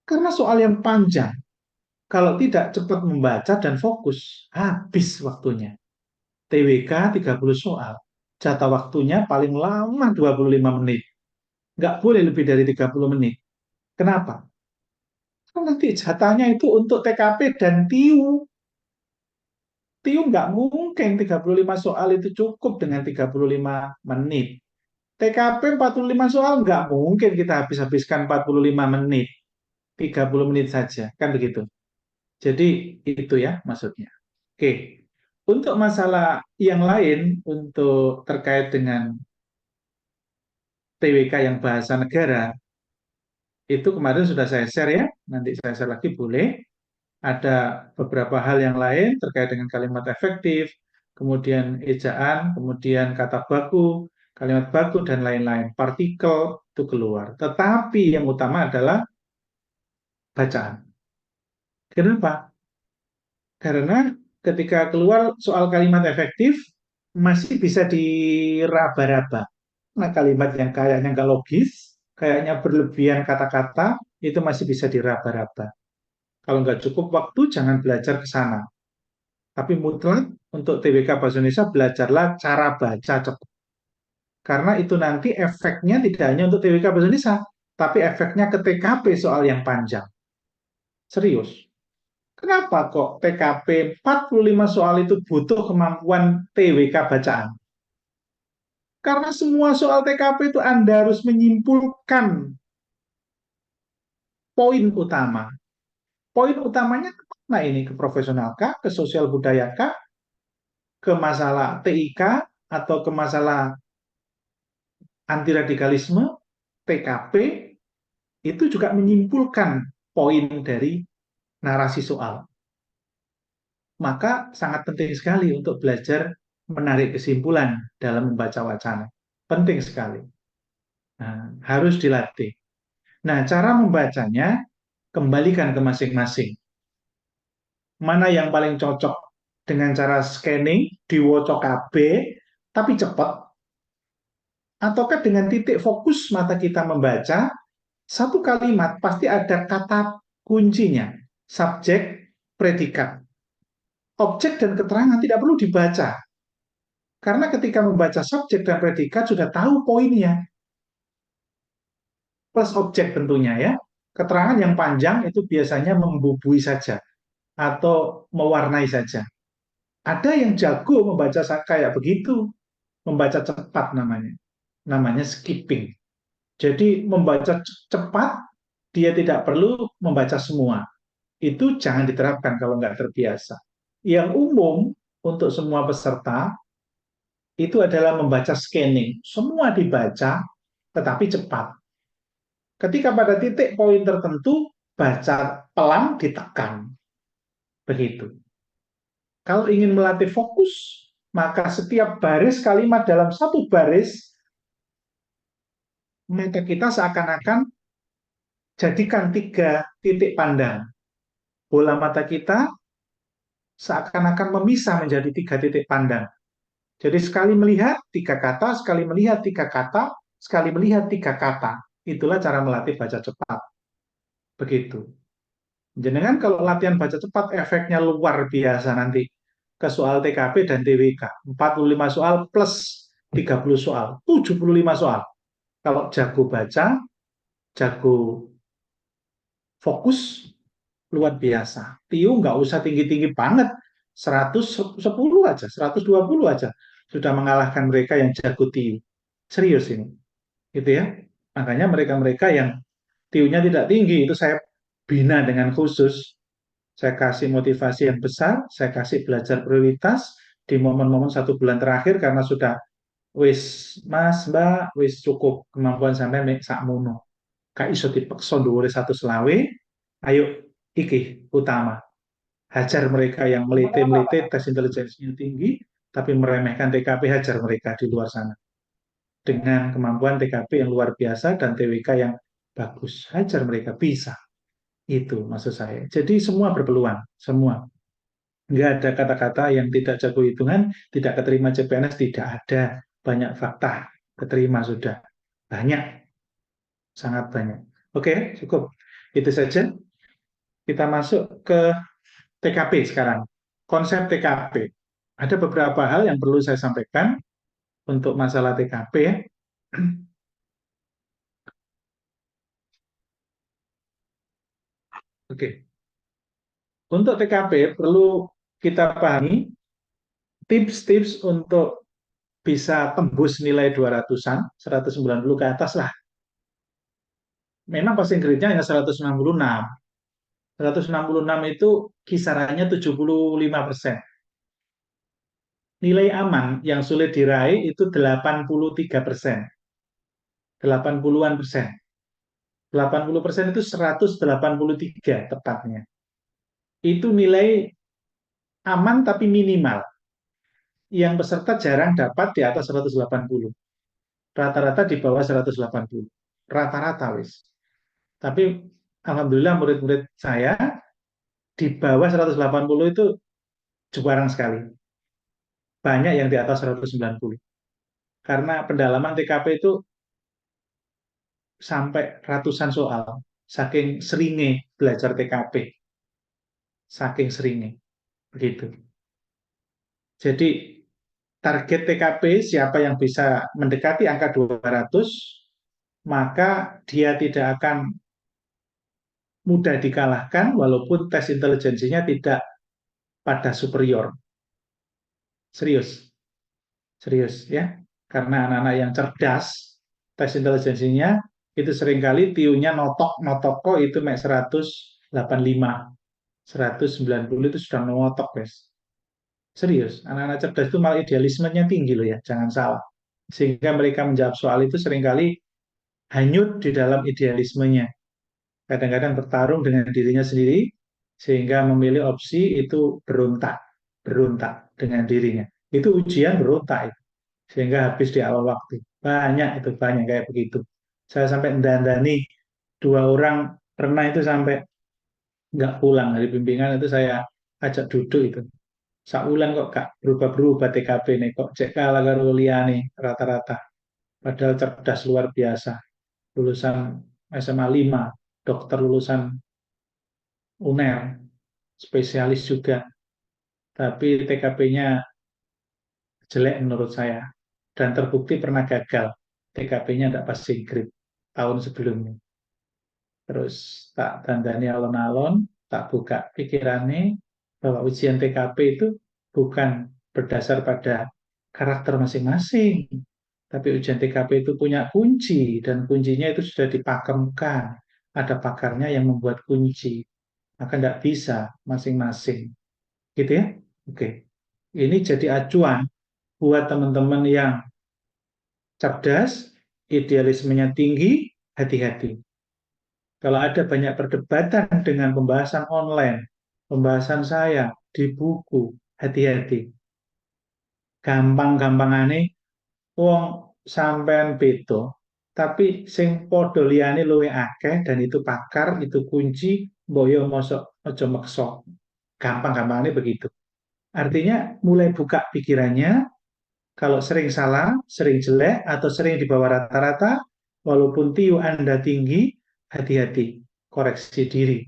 Karena soal yang panjang, kalau tidak cepat membaca dan fokus, habis waktunya. TWK 30 soal, jatah waktunya paling lama 25 menit. Nggak boleh lebih dari 30 menit. Kenapa? Karena nanti jatahnya itu untuk TKP dan TIU. TIU nggak mungkin 35 soal itu cukup dengan 35 menit. TKP 45 soal nggak mungkin kita habis-habiskan 45 menit. 30 menit saja, kan begitu. Jadi itu ya maksudnya. Oke, untuk masalah yang lain, untuk terkait dengan TWK yang bahasa negara, itu kemarin sudah saya share ya, nanti saya share lagi boleh. Ada beberapa hal yang lain terkait dengan kalimat efektif, kemudian ejaan, kemudian kata baku, kalimat baku, dan lain-lain. Partikel itu keluar. Tetapi yang utama adalah bacaan. Kenapa? Karena ketika keluar soal kalimat efektif, masih bisa diraba-raba. Nah, kalimat yang kayaknya nggak logis, kayaknya berlebihan kata-kata, itu masih bisa diraba-raba. Kalau nggak cukup waktu, jangan belajar ke sana. Tapi mutlak untuk TWK Bahasa Indonesia belajarlah cara baca cepat. Karena itu nanti efeknya tidak hanya untuk TWK Bahasa Indonesia, tapi efeknya ke TKP soal yang panjang. Serius. Kenapa kok TKP 45 soal itu butuh kemampuan TWK bacaan? Karena semua soal TKP itu Anda harus menyimpulkan poin utama. Poin utamanya kemana ini? Ke profesional kah? Ke sosial budaya kah? Ke masalah TIK? Atau ke masalah anti radikalisme? TKP? Itu juga menyimpulkan poin dari narasi soal. Maka sangat penting sekali untuk belajar menarik kesimpulan dalam membaca wacana. Penting sekali. Nah, harus dilatih. Nah, cara membacanya kembalikan ke masing-masing. Mana yang paling cocok dengan cara scanning, diwocok KB, tapi cepat, ataukah dengan titik fokus mata kita membaca, satu kalimat pasti ada kata kuncinya, subjek, predikat. Objek dan keterangan tidak perlu dibaca, karena ketika membaca subjek dan predikat sudah tahu poinnya, plus objek tentunya ya. Keterangan yang panjang itu biasanya membubui saja, atau mewarnai saja. Ada yang jago membaca kayak begitu, membaca cepat namanya. Namanya skipping. Jadi membaca cepat, dia tidak perlu membaca semua. Itu jangan diterapkan kalau nggak terbiasa. Yang umum untuk semua peserta, itu adalah membaca scanning. Semua dibaca, tetapi cepat. Ketika pada titik poin tertentu, baca pelan ditekan. Begitu. Kalau ingin melatih fokus, maka setiap baris kalimat dalam satu baris, maka kita seakan-akan jadikan 3 titik pandang. Bola mata kita seakan-akan memisah menjadi 3 titik pandang. Jadi sekali melihat 3 kata, sekali melihat 3 kata, sekali melihat 3 kata. Itulah cara melatih baca cepat. Begitu. Jenengan kalau latihan baca cepat efeknya luar biasa nanti ke soal TKP dan TWK. 45 soal plus 30 soal, 75 soal. Kalau jago baca, jago fokus, luar biasa. Tiu nggak usah tinggi-tinggi banget, 110 aja, 120 aja sudah mengalahkan mereka yang jago Tiu. Serius ini, gitu ya. Makanya mereka-mereka yang Tiu-nya tidak tinggi itu saya bina dengan khusus. Saya kasih motivasi yang besar, saya kasih belajar prioritas di momen-momen 1 bulan terakhir karena sudah wis mas mbak wis cukup kemampuan sampai mek sakmono. Kak iso dipeksa dhuwure 100 selawe, ayo iki utama. Hajar mereka yang melete-melete tes intelijensinya tinggi, tapi meremehkan TKP, hajar mereka di luar sana. Dengan kemampuan TKP yang luar biasa dan TWK yang bagus, hajar mereka bisa. Itu maksud saya. Jadi semua berpeluang, semua. Nggak ada kata-kata yang tidak jago hitungan, tidak keterima CPNS, tidak ada. Banyak fakta, keterima sudah. Banyak, sangat banyak. Oke, cukup. Itu saja. Kita masuk ke TKP sekarang. Konsep TKP. Ada beberapa hal yang perlu saya sampaikan untuk masalah TKP ya. Oke. Untuk TKP perlu kita pahami tips-tips untuk bisa tembus nilai 200-an, 190 ke atas lah. Memang passing grade-nya hanya 166. 166 itu kisarannya 75%. Nilai aman yang sulit diraih itu 83%. 80-an persen. 80% itu 183 tepatnya. Itu nilai aman tapi minimal. Yang peserta jarang dapat di atas 180. Rata-rata di bawah 180. Rata-rata wis. Tapi alhamdulillah murid-murid saya di bawah 180 itu jarang sekali. Banyak yang di atas 190. Karena pendalaman TKP itu sampai ratusan soal. Saking seringnya belajar TKP. Saking seringnya. Begitu. Jadi target TKP siapa yang bisa mendekati angka 200, maka dia tidak akan mudah dikalahkan walaupun tes intelijensinya tidak pada superior. Serius, serius ya. Karena anak-anak yang cerdas, tes intelijensinya itu seringkali tiunya notok kok itu mek 185, 190 itu sudah notok, guys. Serius, anak-anak cerdas itu malah idealismenya tinggi loh ya, jangan salah. Sehingga mereka menjawab soal itu seringkali hanyut di dalam idealismenya. Kadang-kadang bertarung dengan dirinya sendiri, sehingga memilih opsi itu berontak dengan dirinya. Itu ujian berontak itu. Sehingga habis di awal waktu. Banyak kayak begitu. Saya sampai mendandani 2 orang pernah itu sampai nggak pulang dari bimbingan itu saya ajak duduk itu. Saulan kok gak berubah-berubah TKP nih, kok cek kalah karo liyane rata-rata. Padahal cerdas luar biasa. Lulusan SMA 5, dokter lulusan UNER, spesialis juga. Tapi TKP-nya jelek menurut saya. Dan terbukti pernah gagal. TKP-nya tidak passing grade tahun sebelumnya. Terus tak dandani alon-alon, tak buka pikirannya bahwa ujian TKP itu bukan berdasar pada karakter masing-masing, tapi ujian TKP itu punya kunci dan kuncinya itu sudah dipakemkan. Ada pakarnya yang membuat kunci, maka tidak bisa masing-masing, gitu ya? Oke, ini jadi acuan buat teman-teman yang cerdas, idealismenya tinggi, hati-hati. Kalau ada banyak perdebatan dengan pembahasan online, pembahasan saya di buku, hati-hati. Gampang-gampangane wong sampean beda, tapi sing padha liyane luwih akeh dan itu pakar, itu kunci, mbok yo mosok aja meksa. Gampang-gampangane begitu. Artinya mulai buka pikirannya, kalau sering salah, sering jelek, atau sering di bawah rata-rata, walaupun TIU Anda tinggi, hati-hati, koreksi diri.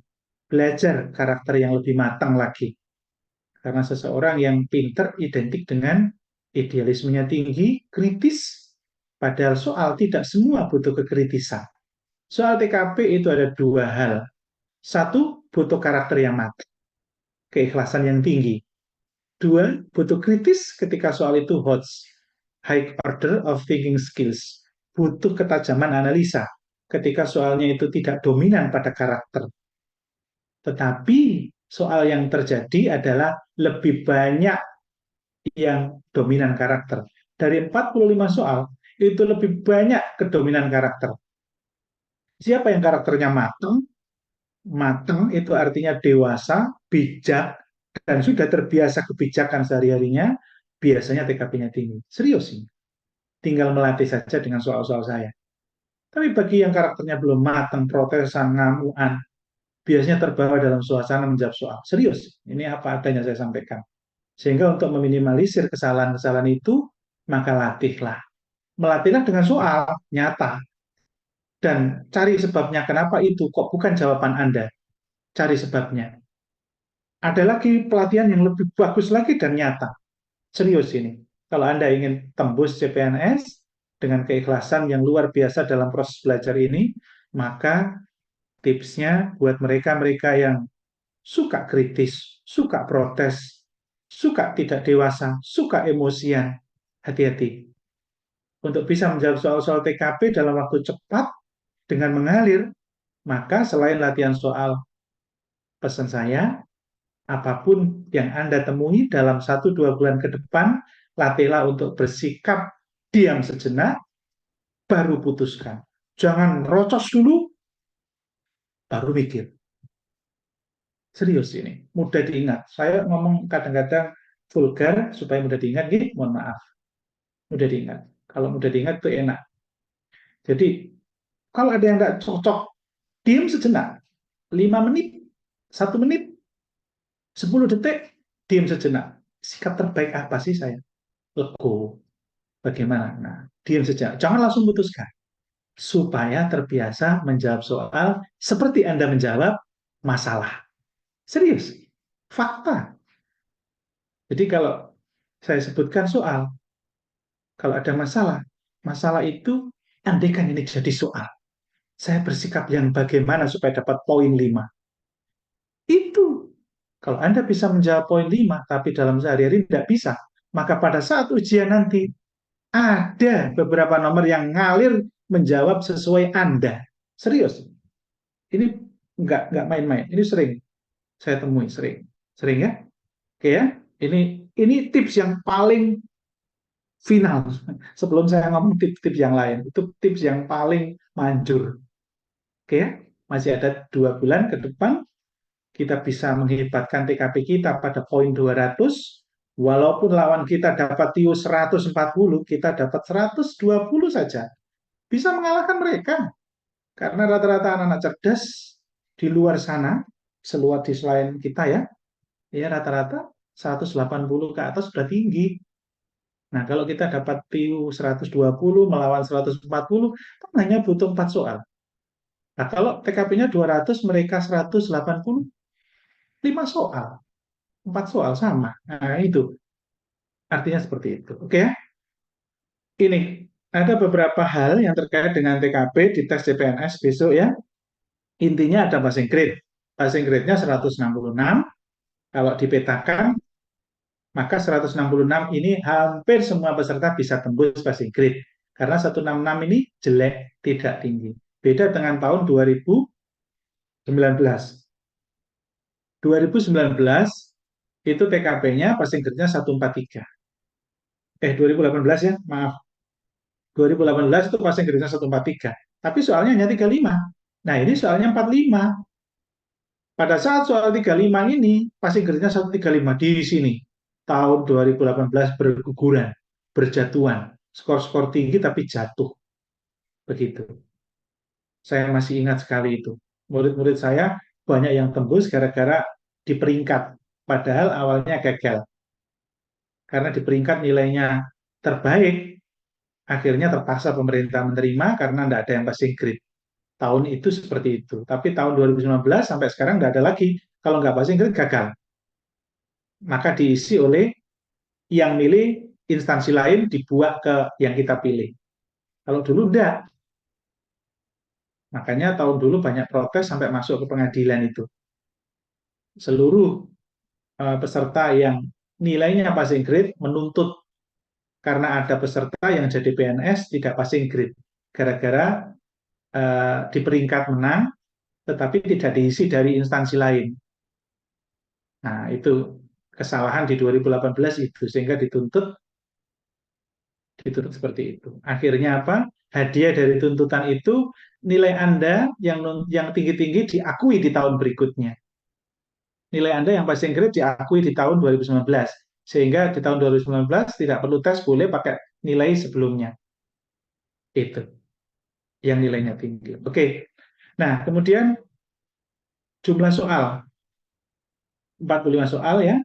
Belajar karakter yang lebih matang lagi. Karena seseorang yang pinter identik dengan idealismenya tinggi, kritis, padahal soal tidak semua butuh kekritisan. Soal TKP itu ada 2 hal. Satu, butuh karakter yang matang, keikhlasan yang tinggi. Dua, butuh kritis ketika soal itu hot, high order of thinking skills. Butuh ketajaman analisa ketika soalnya itu tidak dominan pada karakter. Tetapi soal yang terjadi adalah lebih banyak yang dominan karakter. Dari 45 soal, itu lebih banyak kedominan karakter. Siapa yang karakternya matang? Matang itu artinya dewasa, bijak, dan sudah terbiasa kebijakan sehari-harinya, biasanya TKP-nya tinggi. Serius sih. Tinggal melatih saja dengan soal-soal saya. Tapi bagi yang karakternya belum matang, protesan, ngamuan, biasanya terbawa dalam suasana menjawab soal. Serius, ini apa adanya saya sampaikan. Sehingga untuk meminimalisir kesalahan-kesalahan itu, maka latihlah. Melatihlah dengan soal nyata. Dan cari sebabnya kenapa itu kok bukan jawaban Anda. Cari sebabnya. Ada lagi pelatihan yang lebih bagus lagi dan nyata. Serius ini. Kalau Anda ingin tembus CPNS dengan keikhlasan yang luar biasa dalam proses belajar ini, maka tipsnya buat mereka-mereka yang suka kritis, suka protes, suka tidak dewasa, suka emosian, hati-hati. Untuk bisa menjawab soal-soal TKP dalam waktu cepat dengan mengalir, maka selain latihan soal, pesan saya, apapun yang Anda temui dalam 1-2 bulan ke depan, latihlah untuk bersikap diam sejenak, baru putuskan. Jangan rocos dulu, baru mikir. Serius ini, mudah diingat. Saya ngomong kadang-kadang vulgar supaya mudah diingat, gini, mohon maaf. Mudah diingat. Kalau mudah diingat itu enak. Jadi, kalau ada yang tidak cocok, diam sejenak. 5 menit, 1 menit, 10 detik, diam sejenak. Sikap terbaik apa sih saya? Lego. Bagaimana? Nah, diam sejenak. Jangan langsung putuskan. Supaya terbiasa menjawab soal seperti Anda menjawab masalah. Serius. Fakta. Jadi kalau saya sebutkan soal, kalau ada masalah, masalah itu andaikan ini jadi soal. Saya bersikap yang bagaimana supaya dapat poin 5. Itu. Kalau Anda bisa menjawab poin 5, tapi dalam sehari-hari tidak bisa, maka pada saat ujian nanti, ada beberapa nomor yang ngalir menjawab sesuai Anda. Serius. Ini nggak main-main. Ini sering saya temui, sering. Sering ya? Oke ya? Ini tips yang paling final. Sebelum saya ngomong tips-tips yang lain, itu tips yang paling manjur. Oke ya? Masih ada 2 bulan ke depan, kita bisa menghebatkan TKP kita pada poin 200, walaupun lawan kita dapat TIU 140, kita dapat 120 saja. Bisa mengalahkan mereka. Karena rata-rata anak-anak cerdas di luar sana, seluar di selain kita ya rata-rata 180 ke atas sudah tinggi. Nah, kalau kita dapat PU 120 melawan 140, kan hanya butuh 4 soal. Nah, kalau TKP-nya 200, mereka 180, 5 soal. 4 soal sama. Nah, itu. Artinya seperti itu. Oke ya? Ini, ada beberapa hal yang terkait dengan TKP di tes CPNS besok ya. Intinya ada passing grade. Passing grade-nya 166. Kalau dipetakan, maka 166 ini hampir semua peserta bisa tembus passing grade. Karena 166 ini jelek, tidak tinggi. Beda dengan tahun 2019. 2019 itu TKP-nya passing grade-nya 143. 2018 ya, maaf. 2018 itu passing grade-nya 143. Tapi soalnya hanya 35. Nah, ini soalnya 45. Pada saat soal 35 ini, passing grade-nya 135 di sini. Tahun 2018 berguguran, berjatuhan. Skor-skor tinggi tapi jatuh. Begitu. Saya masih ingat sekali itu. Murid-murid saya banyak yang tembus gara-gara di peringkat. Padahal awalnya gagal. Karena di peringkat nilainya terbaik, akhirnya terpaksa pemerintah menerima karena tidak ada yang passing grade. Tahun itu seperti itu. Tapi tahun 2019 sampai sekarang tidak ada lagi. Kalau nggak passing grade, gagal. Maka diisi oleh yang milih instansi lain dibuat ke yang kita pilih. Kalau dulu enggak. Makanya tahun dulu banyak protes sampai masuk ke pengadilan itu. seluruh peserta yang nilainya passing grade menuntut karena ada peserta yang jadi PNS tidak passing grade gara-gara di peringkat menang tetapi tidak diisi dari instansi lain. Nah, itu kesalahan di 2018 itu sehingga dituntut seperti itu. Akhirnya apa? Hadiah dari tuntutan itu nilai Anda yang tinggi-tinggi diakui di tahun berikutnya. Nilai Anda yang passing grade diakui di tahun 2019. Sehingga di tahun 2019 tidak perlu tes, boleh pakai nilai sebelumnya. Itu yang nilainya tinggi. Oke. Nah, kemudian jumlah soal. 45 soal ya.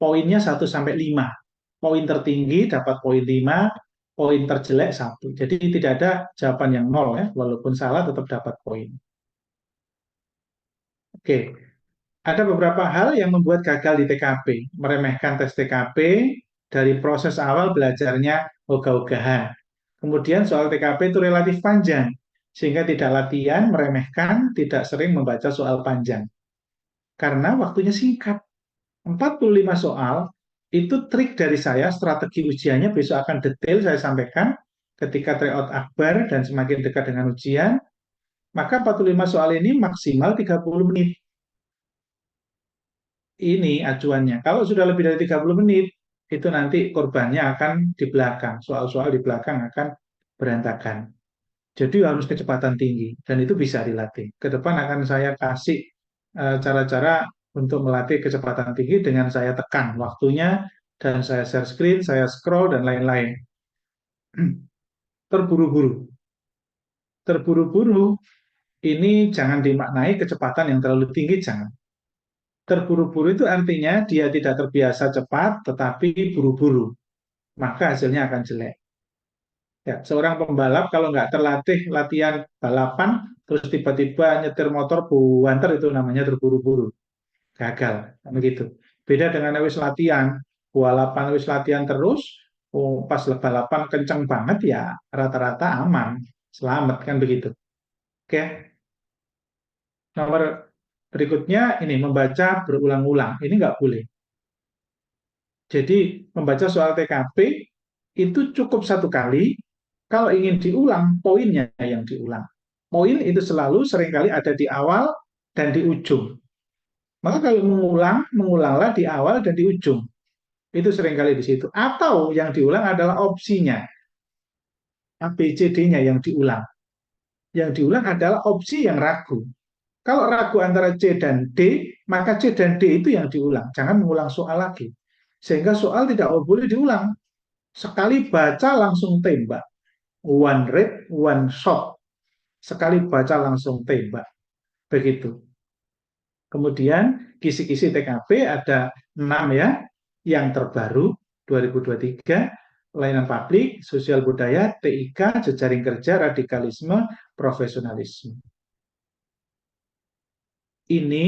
Poinnya 1 sampai 5. Poin tertinggi dapat poin 5, poin terjelek 1. Jadi tidak ada jawaban yang 0 ya. Walaupun salah tetap dapat poin. Oke. Ada beberapa hal yang membuat gagal di TKP. Meremehkan tes TKP dari proses awal belajarnya ogah-ogahan. Kemudian soal TKP itu relatif panjang, sehingga tidak latihan, meremehkan, tidak sering membaca soal panjang. Karena waktunya singkat. 45 soal, itu trik dari saya, strategi ujiannya besok akan detail saya sampaikan ketika tryout akbar dan semakin dekat dengan ujian, maka 45 soal ini maksimal 30 menit. Ini acuannya. Kalau sudah lebih dari 30 menit, itu nanti korbannya akan di belakang. Soal-soal di belakang akan berantakan. Jadi harus kecepatan tinggi, dan itu bisa dilatih. Ke depan akan saya kasih cara-cara untuk melatih kecepatan tinggi dengan saya tekan waktunya, dan saya share screen, saya scroll, dan lain-lain. Terburu-buru. Terburu-buru ini jangan dimaknai kecepatan yang terlalu tinggi, jangan. Terburu-buru itu artinya dia tidak terbiasa cepat, tetapi buru-buru. Maka hasilnya akan jelek. Ya, seorang pembalap kalau nggak terlatih latihan balapan, terus tiba-tiba nyetir motor buanter itu namanya terburu-buru. Gagal, begitu. Beda dengan wis latihan, balapan wis latihan terus, pas balapan kenceng banget ya rata-rata aman, selamat kan begitu. Oke, nomor berikutnya ini membaca berulang-ulang, ini nggak boleh. Jadi membaca soal TKP itu cukup 1 kali. Kalau ingin diulang, poinnya yang diulang. Poin itu selalu seringkali ada di awal dan di ujung. Maka kalau mengulang, mengulanglah di awal dan di ujung. Itu seringkali di situ. Atau yang diulang adalah opsinya. A, B, C, D-nya yang diulang. Yang diulang adalah opsi yang ragu. Kalau ragu antara C dan D, maka C dan D itu yang diulang. Jangan mengulang soal lagi. Sehingga soal tidak boleh diulang. Sekali baca langsung tembak. One read, one shot. Sekali baca langsung tembak. Begitu. Kemudian kisi-kisi TKP ada 6 ya. Yang terbaru 2023, layanan publik, sosial budaya, TIK, jejaring kerja, radikalisme, profesionalisme. Ini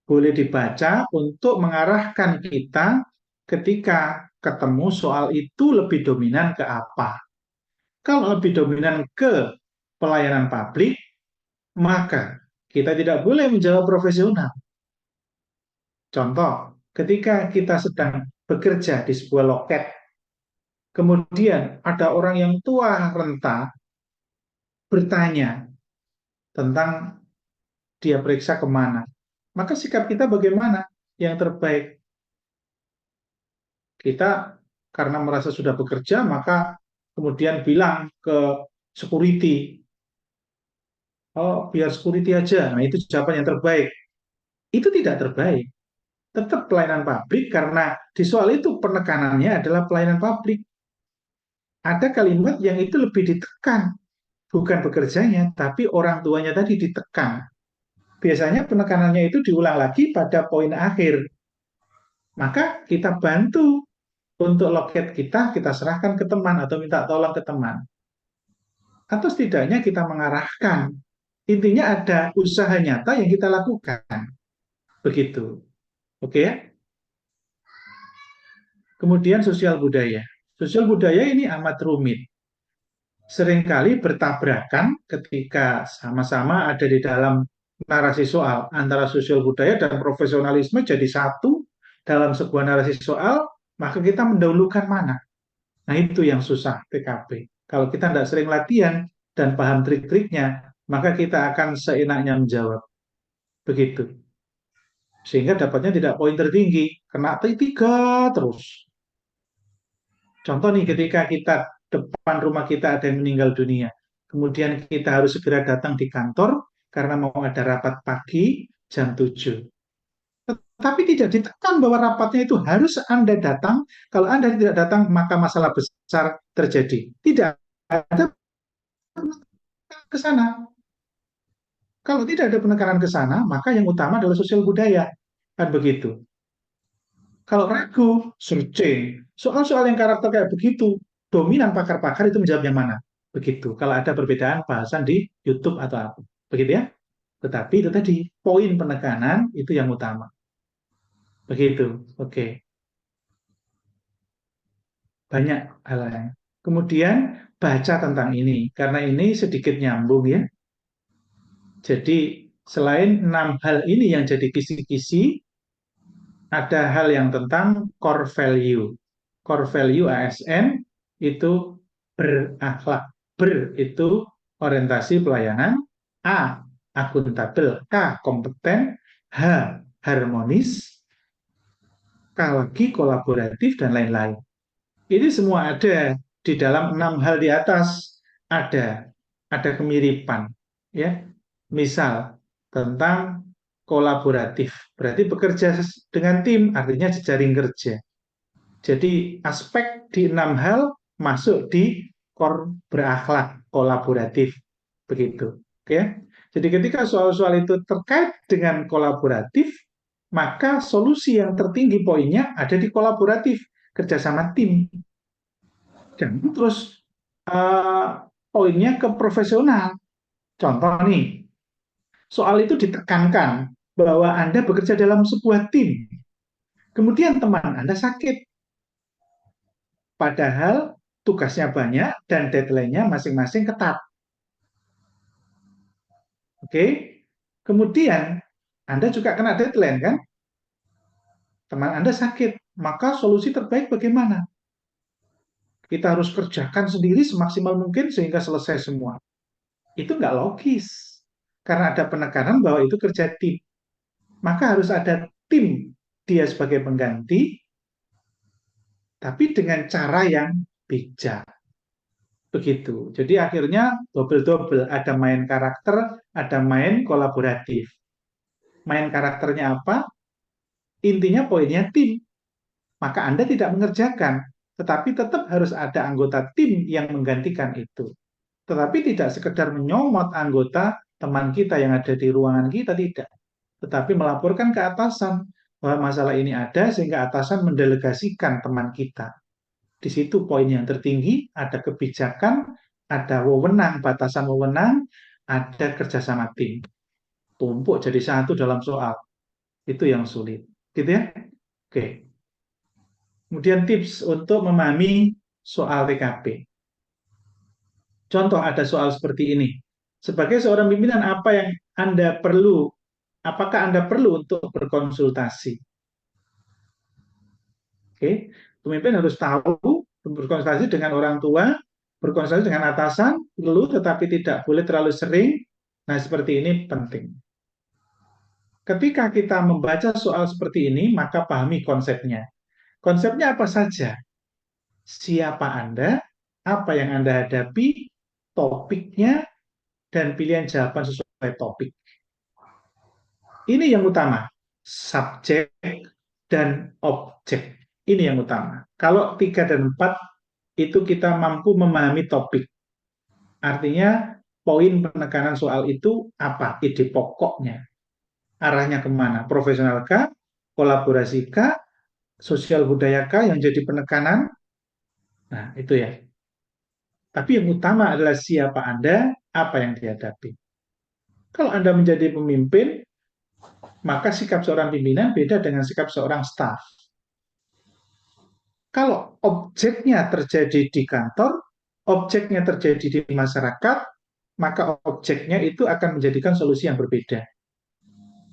boleh dibaca untuk mengarahkan kita ketika ketemu soal itu lebih dominan ke apa. Kalau lebih dominan ke pelayanan publik, maka kita tidak boleh menjawab profesional. Contoh, ketika kita sedang bekerja di sebuah loket, kemudian ada orang yang tua renta bertanya tentang dia periksa kemana, maka sikap kita bagaimana? Yang terbaik, kita karena merasa sudah bekerja, maka kemudian bilang ke security, oh biar security aja. Nah itu jawaban yang terbaik. Itu tidak terbaik. Tetap pelayanan publik karena di soal itu penekanannya adalah pelayanan publik. Ada kalimat yang itu lebih ditekan, bukan bekerjanya, tapi orang tuanya tadi ditekan. Biasanya penekanannya itu diulang lagi pada poin akhir. Maka kita bantu untuk loket kita serahkan ke teman atau minta tolong ke teman. Atau setidaknya kita mengarahkan. Intinya ada usaha nyata yang kita lakukan. Begitu. Oke ya? Kemudian sosial budaya. Sosial budaya ini amat rumit. Seringkali bertabrakan ketika sama-sama ada di dalam narasi soal antara sosial budaya dan profesionalisme jadi satu dalam sebuah narasi soal, maka kita mendahulukan mana? Nah, itu yang susah TKP. Kalau kita tidak sering latihan dan paham trik-triknya, maka kita akan seenaknya menjawab. Begitu. Sehingga dapatnya tidak poin tertinggi, kena tiga terus. Contoh nih, ketika kita depan rumah kita ada yang meninggal dunia, kemudian kita harus segera datang di kantor karena mau ada rapat pagi jam 7. Tapi tidak ditekan bahwa rapatnya itu harus Anda datang. Kalau Anda tidak datang, maka masalah besar terjadi. Tidak ada ke sana. Kalau tidak ada penekanan ke sana, maka yang utama adalah sosial budaya. Kan begitu. Kalau ragu, searching. Soal-soal yang karakter kayak begitu, dominan pakar-pakar itu menjawab yang mana? Begitu. Kalau ada perbedaan bahasan di YouTube atau apa. Begitu ya. Tetapi itu tadi, poin penekanan itu yang utama. Begitu. Oke. Banyak hal yang. Kemudian baca tentang ini. Karena ini sedikit nyambung ya. Jadi selain 6 hal ini yang jadi kisi-kisi, ada hal yang tentang core value. Core value ASN itu berakhlak. Ber itu orientasi pelayanan, A akuntabel, K kompeten, H harmonis, K lagi kolaboratif dan lain-lain. Ini semua ada di dalam 6 hal di atas. Ada kemiripan, ya. Misal tentang kolaboratif, berarti bekerja dengan tim, artinya jejaring kerja. Jadi aspek di 6 hal masuk di core berakhlak kolaboratif, begitu. Oke. Jadi ketika soal-soal itu terkait dengan kolaboratif, maka solusi yang tertinggi poinnya ada di kolaboratif, kerjasama tim. Dan terus poinnya ke profesional. Contoh nih, soal itu ditekankan bahwa Anda bekerja dalam sebuah tim. Kemudian teman Anda sakit. Padahal tugasnya banyak dan deadline-nya masing-masing ketat. Oke? Kemudian Anda juga kena deadline kan? Teman Anda sakit. Maka solusi terbaik bagaimana? Kita harus kerjakan sendiri semaksimal mungkin sehingga selesai semua. Itu nggak logis. Karena ada penekanan bahwa itu kerja tim. Maka harus ada tim dia sebagai pengganti, tapi dengan cara yang bijak. Begitu. Jadi akhirnya double-double. Ada main karakter, ada main kolaboratif. Main karakternya apa? Intinya poinnya tim. Maka Anda tidak mengerjakan, tetapi tetap harus ada anggota tim yang menggantikan itu. Tetapi tidak sekedar menyomot anggota teman kita yang ada di ruangan kita, tidak. Tetapi melaporkan ke atasan bahwa masalah ini ada sehingga atasan mendelegasikan teman kita. Di situ poin yang tertinggi, ada kebijakan, ada wewenang, batasan wewenang, ada kerjasama tim. Tumpuk jadi satu dalam soal. Itu yang sulit. Gitu ya? Oke. Kemudian tips untuk memahami soal TKP. Contoh ada soal seperti ini. Sebagai seorang pimpinan, apa yang Anda perlu? Apakah Anda perlu untuk berkonsultasi? Oke, pemimpin harus tahu berkonsultasi dengan orang tua, berkonsultasi dengan atasan, perlu tetapi tidak boleh terlalu sering. Nah, seperti ini penting. Ketika kita membaca soal seperti ini, maka pahami konsepnya. Konsepnya apa saja? Siapa Anda, apa yang Anda hadapi, topiknya, dan pilihan jawaban sesuai topik. Ini yang utama, subjek dan objek. Ini yang utama. Kalau 3 dan 4 itu kita mampu memahami topik. Artinya poin penekanan soal itu apa? Ide pokoknya. Arahnya kemana? Profesional kah? Kolaborasi kah? Sosial budaya kah yang jadi penekanan? Nah, itu ya. Tapi yang utama adalah siapa Anda, apa yang dihadapi. Kalau Anda menjadi pemimpin, maka sikap seorang pimpinan beda dengan sikap seorang staf. Kalau objeknya terjadi di kantor, objeknya terjadi di masyarakat, maka objeknya itu akan menjadikan solusi yang berbeda.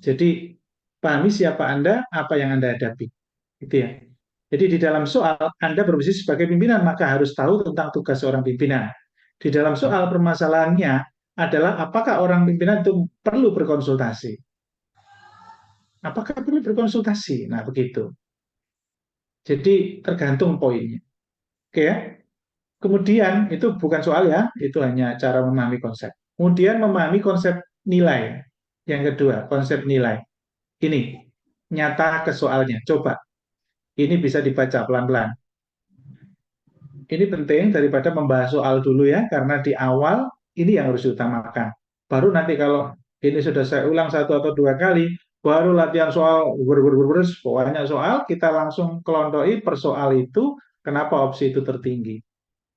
Jadi pahami siapa Anda, apa yang Anda hadapi. Gitu ya. Jadi di dalam soal Anda berposisi sebagai pimpinan, maka harus tahu tentang tugas seorang pimpinan. Di dalam soal permasalahannya adalah apakah orang pimpinan itu perlu berkonsultasi. Apakah perlu berkonsultasi? Nah, begitu. Jadi tergantung poinnya. Oke ya. Kemudian itu bukan soal ya, itu hanya cara memahami konsep. Kemudian memahami konsep nilai. Yang kedua, konsep nilai. Ini nyata ke soalnya. Coba, ini bisa dibaca pelan-pelan. Ini penting daripada membahas soal dulu ya, karena di awal ini yang harus diutamakan. Baru nanti kalau ini sudah saya ulang satu atau dua kali, baru latihan soal, pokoknya soal, kita langsung kelontoi per soal itu, kenapa opsi itu tertinggi.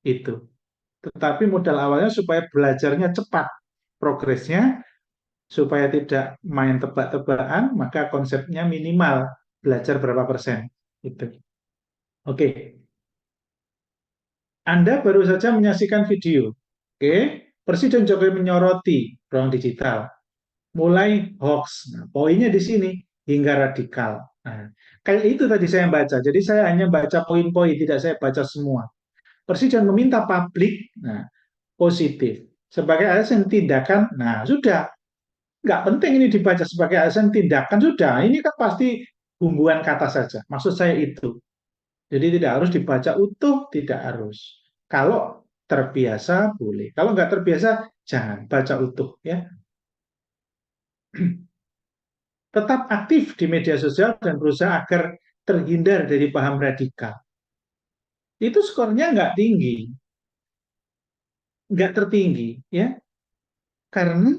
Itu. Tetapi modal awalnya supaya belajarnya cepat, progresnya, supaya tidak main tebak-tebakan, maka konsepnya minimal, belajar berapa persen. Itu. Oke. Anda baru saja menyaksikan video. Oke, Presiden Jokowi menyoroti ruang digital, mulai hoax. Nah, poinnya di sini hingga radikal. Nah, kayak itu tadi saya baca. Jadi saya hanya baca poin-poin, tidak saya baca semua. Presiden meminta publik, nah, positif. Sebagai alasan tindakan, nah sudah. Nggak penting ini dibaca sebagai alasan tindakan, sudah. Ini kan pasti bumbuan kata saja. Maksud saya itu. Jadi tidak harus dibaca utuh, tidak harus. Kalau terbiasa boleh. Kalau nggak terbiasa jangan baca utuh ya. Tetap aktif di media sosial dan berusaha agar terhindar dari paham radikal. Itu skornya nggak tertinggi ya, karena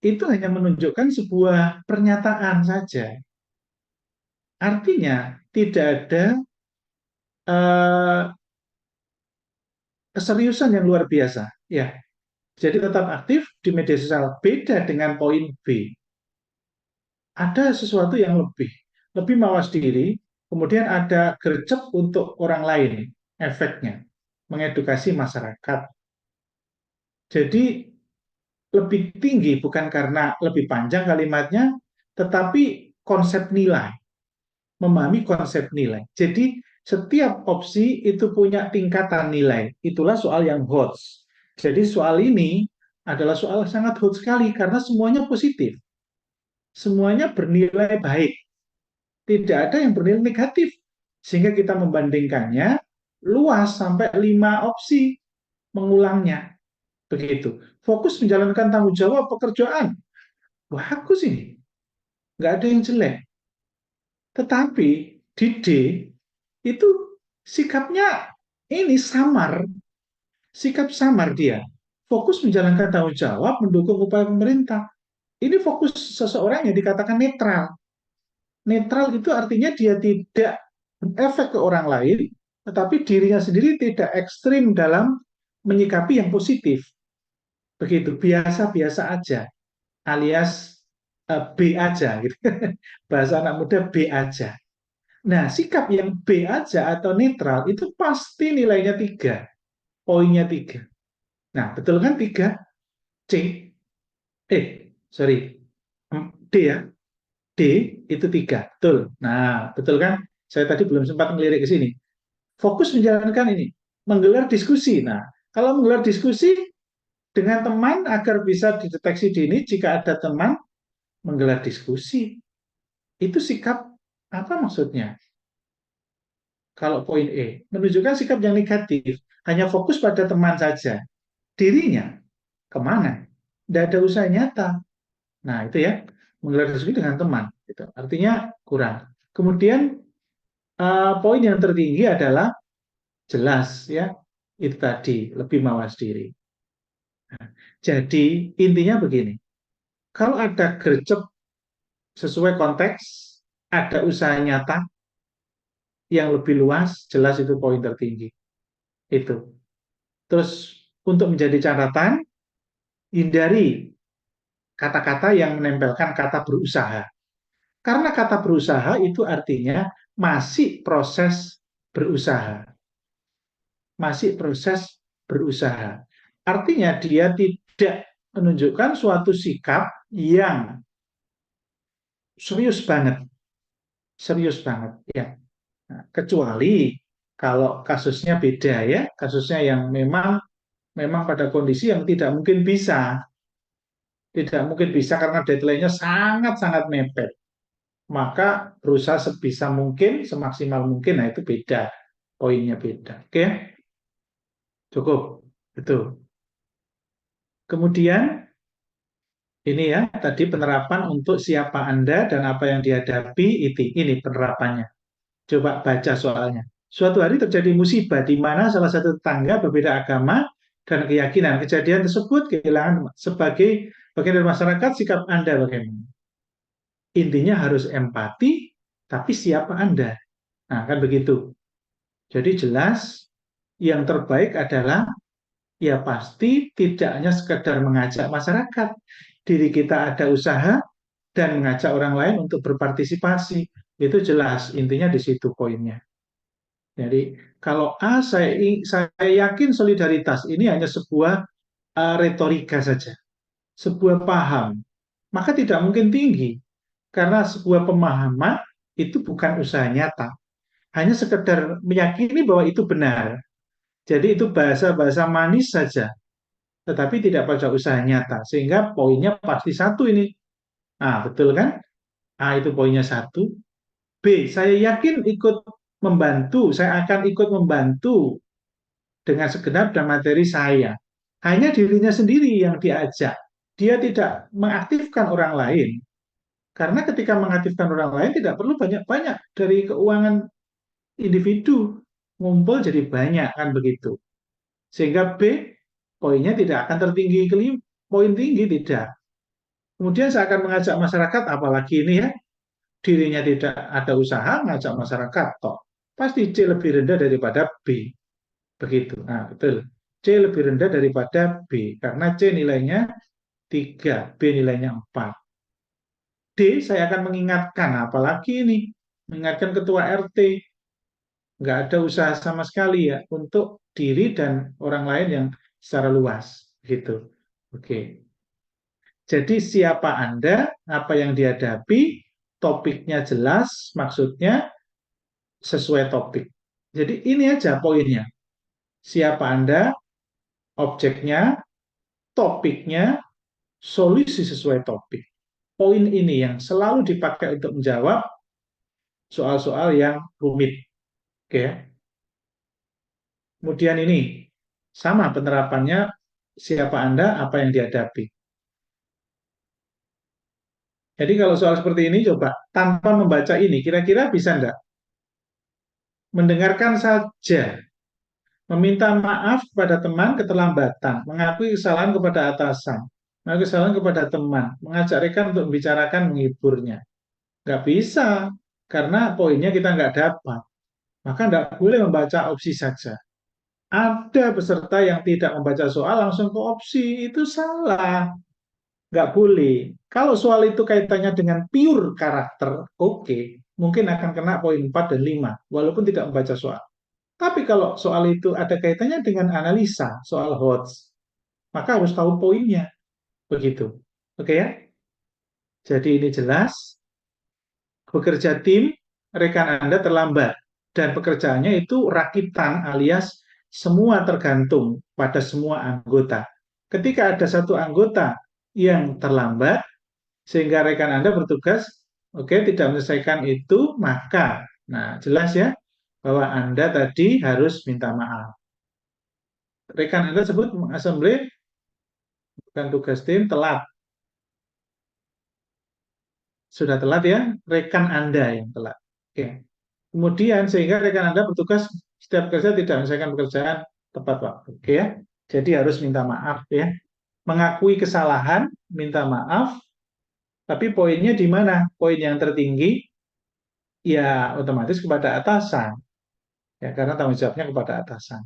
itu hanya menunjukkan sebuah pernyataan saja. Artinya tidak ada uh, keseriusan yang luar biasa ya. Jadi tetap aktif di media sosial. Beda dengan poin B. Ada sesuatu yang lebih mawas diri, kemudian ada gercep untuk orang lain, efeknya, mengedukasi masyarakat. Jadi lebih tinggi bukan karena lebih panjang kalimatnya, tetapi konsep nilai, memahami konsep nilai. Jadi setiap opsi itu punya tingkatan nilai. Itulah soal yang hot. Jadi soal ini adalah soal sangat hot sekali karena semuanya positif. Semuanya bernilai baik. Tidak ada yang bernilai negatif. Sehingga kita membandingkannya luas sampai 5 opsi mengulangnya. Begitu. Fokus menjalankan tanggung jawab pekerjaan. Bagus ini. Nggak ada yang jelek. Tetapi di D itu sikapnya ini samar. Sikap samar dia. Fokus menjalankan tanggung jawab, mendukung upaya pemerintah. Ini fokus seseorang yang dikatakan netral. Netral itu artinya dia tidak berefek ke orang lain, tetapi dirinya sendiri tidak ekstrim dalam menyikapi yang positif. Begitu, biasa-biasa aja, alias B aja. Gitu. Bahasa anak muda B aja. Nah, sikap yang B aja atau netral itu pasti nilainya 3, poinnya 3. Nah, betul kan 3? C, sorry, D ya, D itu 3, betul. Nah, betul kan? Saya tadi belum sempat melirik ke sini. Fokus menjalankan ini, menggelar diskusi. Nah, kalau menggelar diskusi dengan teman agar bisa dideteksi dini jika ada teman menggelar diskusi, itu sikap apa maksudnya? Kalau poin E, menunjukkan sikap yang negatif, hanya fokus pada teman saja. Dirinya kemana? Tidak ada usaha nyata. Nah, itu ya, menggelar diskusi dengan teman. Gitu. Artinya kurang. Kemudian poin yang tertinggi adalah jelas ya, itu tadi lebih mawas diri. Nah, jadi intinya begini, kalau ada gercep sesuai konteks, ada usaha nyata yang lebih luas, jelas itu poin tertinggi. Itu. Terus untuk menjadi catatan, hindari kata-kata yang menempelkan kata berusaha. Karena kata berusaha itu artinya masih proses berusaha. Masih proses berusaha. Artinya dia tidak menunjukkan suatu sikap yang serius banget, serius banget ya. Nah, kecuali kalau kasusnya beda ya, kasusnya yang memang memang pada kondisi yang tidak mungkin bisa karena deadline-nya sangat-sangat mepet. Maka berusaha sebisa mungkin, semaksimal mungkin, nah itu beda, poinnya beda. Oke, cukup. Itu. Kemudian ini ya, tadi penerapan untuk siapa Anda dan apa yang dihadapi, ini penerapannya. Coba baca soalnya. Suatu hari terjadi musibah di mana salah satu tetangga berbeda agama dan keyakinan. Kejadian tersebut kehilangan sebagai bagian dari masyarakat, sikap Anda bagaimana? Intinya harus empati, tapi siapa Anda? Nah, kan begitu. Jadi jelas yang terbaik adalah ya pasti tidak hanya sekedar mengajak masyarakat. Diri kita ada usaha dan mengajak orang lain untuk berpartisipasi. Itu jelas, intinya di situ poinnya. Jadi kalau saya yakin solidaritas ini hanya sebuah retorika saja, sebuah paham, maka tidak mungkin tinggi karena sebuah pemahaman itu bukan usaha nyata, hanya sekedar meyakini bahwa itu benar. Jadi itu bahasa-bahasa manis saja, tetapi tidak pada usaha nyata, sehingga poinnya pasti satu ini. Ah, betul kan? A itu poinnya satu. B, saya yakin ikut membantu, saya akan ikut membantu dengan segenap dan materi saya. Hanya dirinya sendiri yang diajak. Dia tidak mengaktifkan orang lain. Karena ketika mengaktifkan orang lain tidak perlu banyak-banyak dari keuangan individu. Ngumpul jadi banyak kan begitu. Sehingga B poinnya tidak akan tertinggi poin tinggi tidak. Kemudian saya akan mengajak masyarakat apalagi ini ya dirinya tidak ada usaha mengajak masyarakat toh. Pasti C lebih rendah daripada B. Begitu. Nah, betul. C lebih rendah daripada B karena C nilainya 3, B nilainya 4. D saya akan mengingatkan apalagi ini mengingatkan ketua RT nggak ada usaha sama sekali ya untuk diri dan orang lain yang secara luas gitu. Oke. Jadi siapa Anda, apa yang dihadapi, topiknya jelas, maksudnya sesuai topik. Jadi ini aja poinnya. Siapa Anda, objeknya, topiknya, solusi sesuai topik. Poin ini yang selalu dipakai untuk menjawab soal-soal yang rumit. Oke. Kemudian ini sama penerapannya siapa Anda, apa yang dihadapi. Jadi kalau soal seperti ini coba tanpa membaca ini kira-kira bisa enggak? Mendengarkan saja, meminta maaf kepada teman keterlambatan, mengakui kesalahan kepada atasan, mengakui kesalahan kepada teman, mengajak rekan untuk membicarakan, menghiburnya. Nggak bisa, karena poinnya kita nggak dapat. Maka nggak boleh membaca opsi saja. Ada peserta yang tidak membaca soal langsung ke opsi, itu salah. Nggak boleh. Kalau soal itu kaitannya dengan pure karakter, oke, mungkin akan kena poin 4 dan 5, walaupun tidak membaca soal. Tapi kalau soal itu ada kaitannya dengan analisa, soal HOTS, maka harus tahu poinnya. Begitu. Oke ya? Jadi ini jelas, bekerja tim, rekan Anda terlambat. Dan pekerjaannya itu rakitan alias semua tergantung pada semua anggota. Ketika ada satu anggota yang terlambat, sehingga rekan Anda bertugas, oke, tidak menyelesaikan itu, maka, nah jelas ya, bahwa Anda tadi harus minta maaf. Rekan Anda sebut mengassembly, bukan tugas tim, telat. Sudah telat ya, rekan Anda yang telat. Oke. Kemudian sehingga rekan Anda bertugas setiap kerja tidak menyelesaikan pekerjaan tepat waktu. Oke ya. Jadi harus minta maaf ya. Mengakui kesalahan, minta maaf, tapi poinnya di mana? Poin yang tertinggi ya otomatis kepada atasan. Ya karena tanggung jawabnya kepada atasan.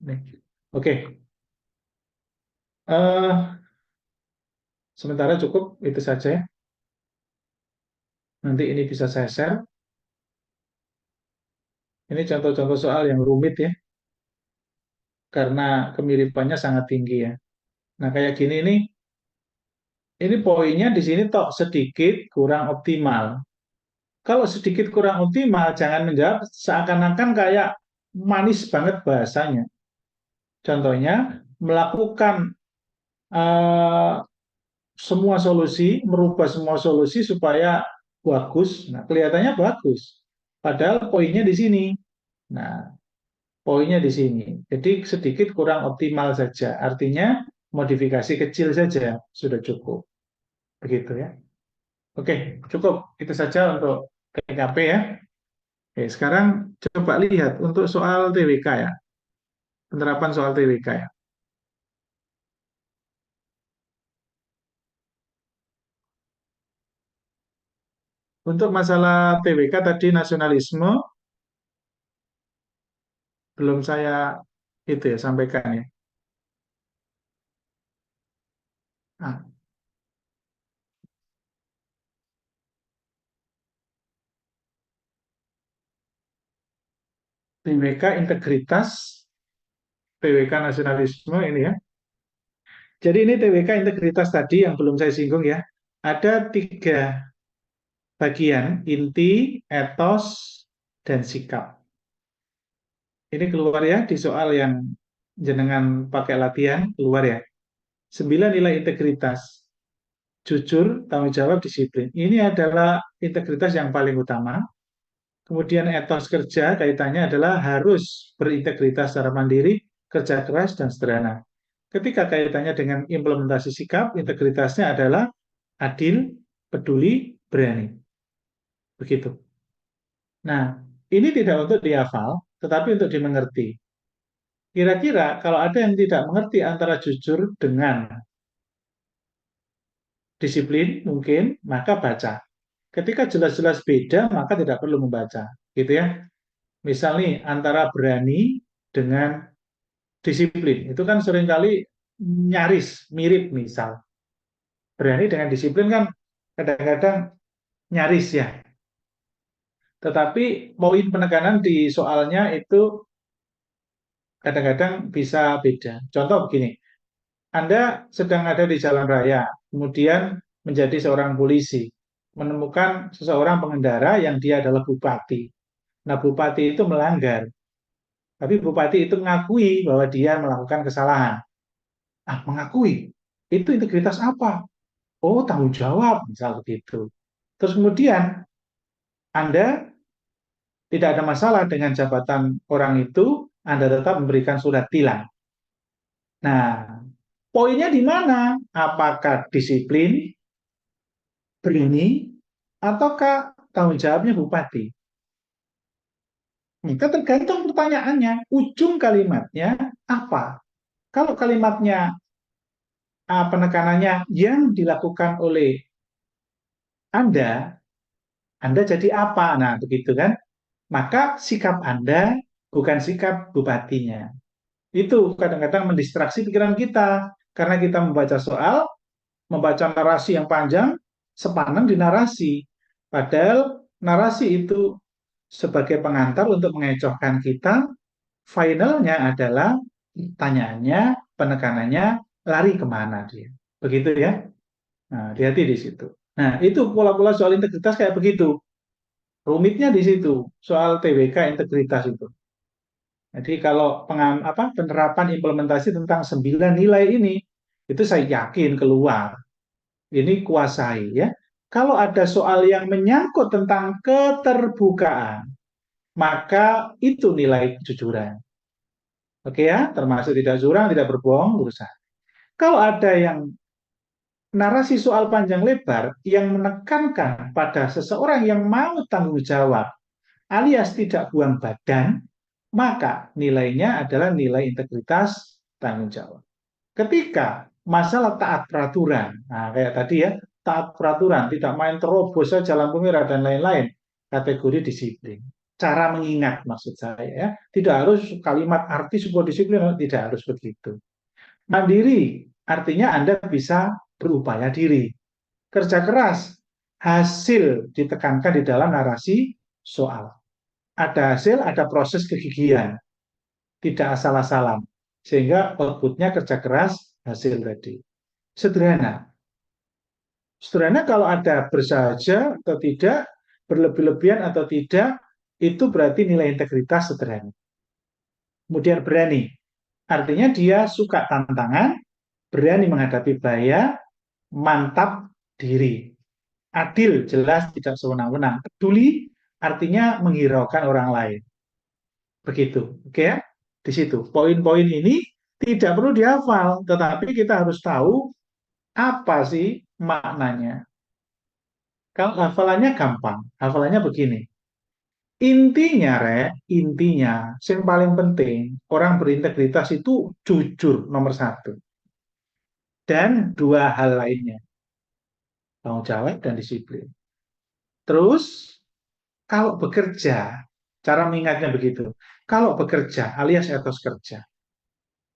Nih. Oke. Sementara cukup itu saja ya. Nanti ini bisa saya share. Ini contoh-contoh soal yang rumit ya, karena kemiripannya sangat tinggi ya. Nah, kayak gini nih, Ini poinnya di sini tok sedikit kurang optimal. Kalau sedikit kurang optimal, jangan menjawab seakan-akan kayak manis banget bahasanya. Contohnya, melakukan eh, semua solusi, merubah semua solusi supaya bagus. Nah, kelihatannya bagus. Padahal poinnya di sini. Nah, poinnya di sini. Jadi sedikit kurang optimal saja. Artinya modifikasi kecil saja sudah cukup. Begitu ya. Oke, cukup. Itu saja untuk PKP ya. Oke, sekarang coba lihat untuk soal TWK ya. Penerapan soal TWK ya. Untuk masalah TWK tadi nasionalisme belum saya itu ya sampaikan ya. Nah, TWK integritas, TWK nasionalisme ini ya. Jadi ini TWK integritas tadi yang belum saya singgung ya. Ada tiga bagian, inti, etos, dan sikap. Ini keluar ya di soal yang jenengan pakai latihan, keluar ya. 9 nilai integritas, jujur, tanggung jawab, disiplin. Ini adalah integritas yang paling utama. Kemudian etos kerja kaitannya adalah harus berintegritas secara mandiri, kerja keras, dan sederhana. Ketika kaitannya dengan implementasi sikap, integritasnya adalah adil, peduli, berani. Begitu. Nah, ini tidak untuk dihafal, tetapi untuk dimengerti. Kira-kira kalau ada yang tidak mengerti antara jujur dengan disiplin, mungkin, maka baca. Ketika jelas-jelas beda, maka tidak perlu membaca. Gitu ya. Misal nih, antara berani dengan disiplin. Itu kan seringkali nyaris, mirip misal. Berani dengan disiplin kan kadang-kadang nyaris ya. Tetapi poin penekanan di soalnya itu kadang-kadang bisa beda. Contoh begini, Anda sedang ada di jalan raya, kemudian menjadi seorang polisi, menemukan seseorang pengendara yang dia adalah bupati. Nah, bupati itu melanggar, tapi bupati itu mengakui bahwa dia melakukan kesalahan. Ah, mengakui. Itu integritas apa? Oh, tanggung jawab, misal begitu. Terus kemudian Anda tidak ada masalah dengan jabatan orang itu, Anda tetap memberikan surat tilang. Nah, poinnya di mana? Apakah disiplin, berani, ataukah tanggung jawabnya bupati? Itu tergantung pertanyaannya. Ujung kalimatnya apa? Kalau kalimatnya penekanannya yang dilakukan oleh Anda, Anda jadi apa? Nah, begitu kan? Maka sikap Anda bukan sikap bupatinya. Itu kadang-kadang mendistraksi pikiran kita. Karena kita membaca soal, membaca narasi yang panjang, sepaneng di narasi. Padahal narasi itu sebagai pengantar untuk mengecohkan kita, finalnya adalah tanyaannya, penekanannya, lari kemana dia. Begitu ya. Nah, hati-hati di situ. Nah, itu pola-pola soal integritas kayak begitu. Rumitnya di situ, soal TWK integritas itu. Jadi kalau penerapan implementasi tentang 9 nilai ini, itu saya yakin keluar. Ini kuasai ya. Kalau ada soal yang menyangkut tentang keterbukaan, maka itu nilai kejujuran. Oke ya, termasuk tidak curang, tidak berbohong, urusan. Kalau ada yang narasi soal panjang lebar yang menekankan pada seseorang yang mau tanggung jawab alias tidak buang badan, maka nilainya adalah nilai integritas tanggung jawab. Ketika masalah taat peraturan, nah kayak tadi ya, taat peraturan, tidak main terobos saja lampu merah dan lain-lain, kategori disiplin. Cara mengingat maksud saya ya, tidak harus kalimat arti sebuah disiplin, tidak harus begitu. Mandiri artinya Anda bisa berupaya diri. Kerja keras, hasil ditekankan di dalam narasi soal. Ada hasil, ada proses kegigihan, tidak asal-asalan. Sehingga outputnya kerja keras, hasil tadi. Sederhana. Sederhana kalau ada bersahaja atau tidak, berlebih-lebihan atau tidak, itu berarti nilai integritas sederhana. Kemudian berani, artinya dia suka tantangan, berani menghadapi bahaya, mantap diri. Adil, jelas tidak sewenang-wenang. Peduli, artinya menghiraukan orang lain. Begitu, oke ya? Di situ. Poin-poin ini tidak perlu dihafal, tetapi kita harus tahu apa sih maknanya. Kalau hafalannya gampang, hafalannya begini. Intinya, intinya, yang paling penting, orang berintegritas itu jujur nomor satu. Dan dua hal lainnya, tanggung jawab dan disiplin. Terus, kalau bekerja, cara mengingatnya begitu. Kalau bekerja alias etos kerja,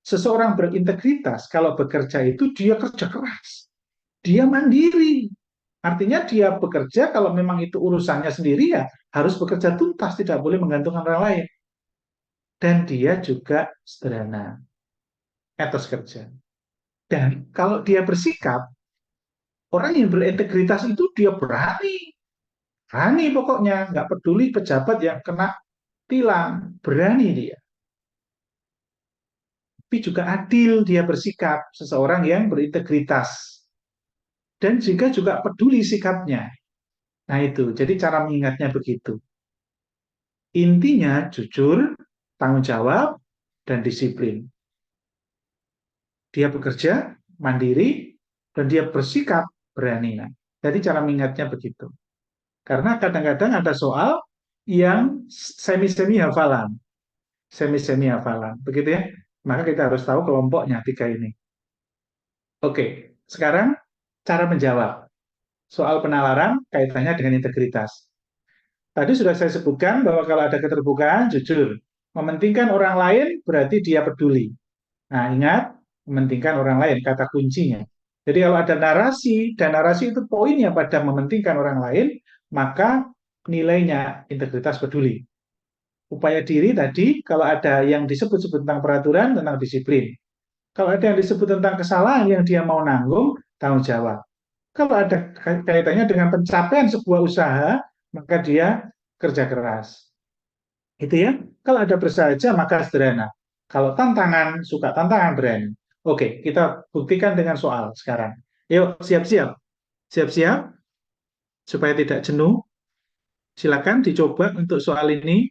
seseorang berintegritas kalau bekerja itu dia kerja keras, dia mandiri. Artinya dia bekerja kalau memang itu urusannya sendiri ya harus bekerja tuntas, tidak boleh menggantungkan orang lain. Dan dia juga sederhana, etos kerja. Dan kalau dia bersikap, orang yang berintegritas itu dia berani. Berani pokoknya, nggak peduli pejabat yang kena tilang, berani dia. Tapi juga adil dia bersikap, seseorang yang berintegritas. Dan juga peduli sikapnya. Nah itu, jadi cara mengingatnya begitu. Intinya jujur, tanggung jawab, dan disiplin. Dia bekerja, mandiri, dan dia bersikap berani. Nah, jadi cara mengingatnya begitu. Karena kadang-kadang ada soal yang semi-semi hafalan. Semi-semi hafalan. Begitu ya. Maka kita harus tahu kelompoknya tiga ini. Oke, sekarang cara menjawab. Soal penalaran kaitannya dengan integritas. Tadi sudah saya sebutkan bahwa kalau ada keterbukaan, jujur. Mementingkan orang lain berarti dia peduli. Nah, ingat, mementingkan orang lain, kata kuncinya. Jadi kalau ada narasi, dan narasi itu poinnya pada mementingkan orang lain, maka nilainya integritas peduli. Upaya diri tadi, kalau ada yang disebut-sebut tentang peraturan, tentang disiplin. Kalau ada yang disebut tentang kesalahan yang dia mau nanggung, tanggung jawab. Kalau ada kaitannya dengan pencapaian sebuah usaha, maka dia kerja keras. Itu ya. Kalau ada bersahaja, maka sederhana. Kalau tantangan, suka tantangan berani. Oke, kita buktikan dengan soal sekarang. Yuk, siap-siap. Siap-siap, supaya tidak jenuh. Silakan dicoba untuk soal ini.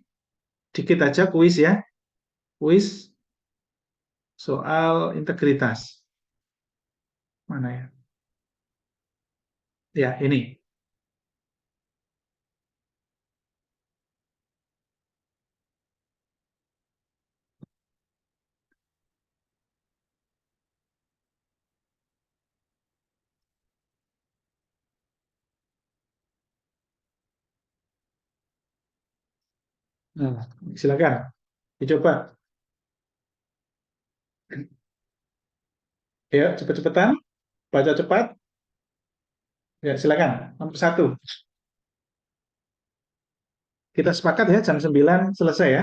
Dikit aja kuis ya. Kuis soal integritas. Mana ya? Ya, ini. Nah, silakan. Dicoba. Ya, cepet-cepetan. Baca cepat. Ya, silakan. Nomor satu. Kita sepakat ya, jam 9 selesai ya.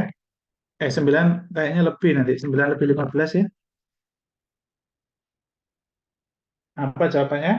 9 kayaknya lebih nanti. 9 lebih 15 ya. Apa jawabannya?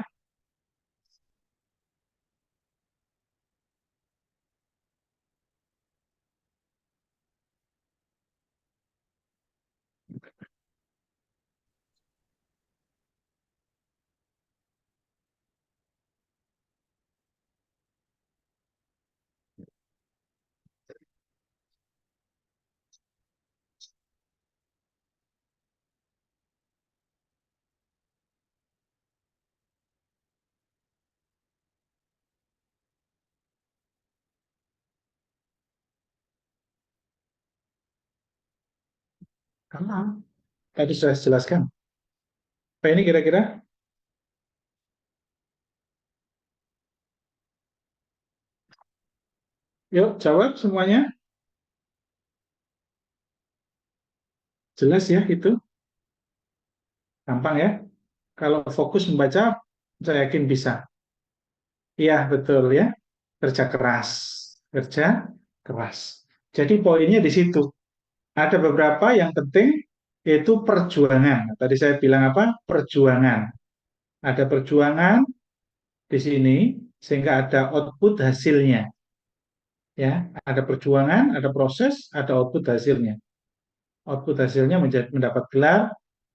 Karena tadi sudah saya jelaskan. Apa ini kira-kira? Yuk, jawab semuanya. Jelas ya itu. Gampang ya. Kalau fokus membaca, saya yakin bisa. Iya, betul ya. Kerja keras. Kerja keras. Jadi poinnya di situ. Ada beberapa yang penting, yaitu perjuangan. Tadi saya bilang apa? Perjuangan. Ada perjuangan, di sini sehingga ada output hasilnya. Ya, ada perjuangan, ada proses, ada output hasilnya. Output hasilnya mendapat gelar,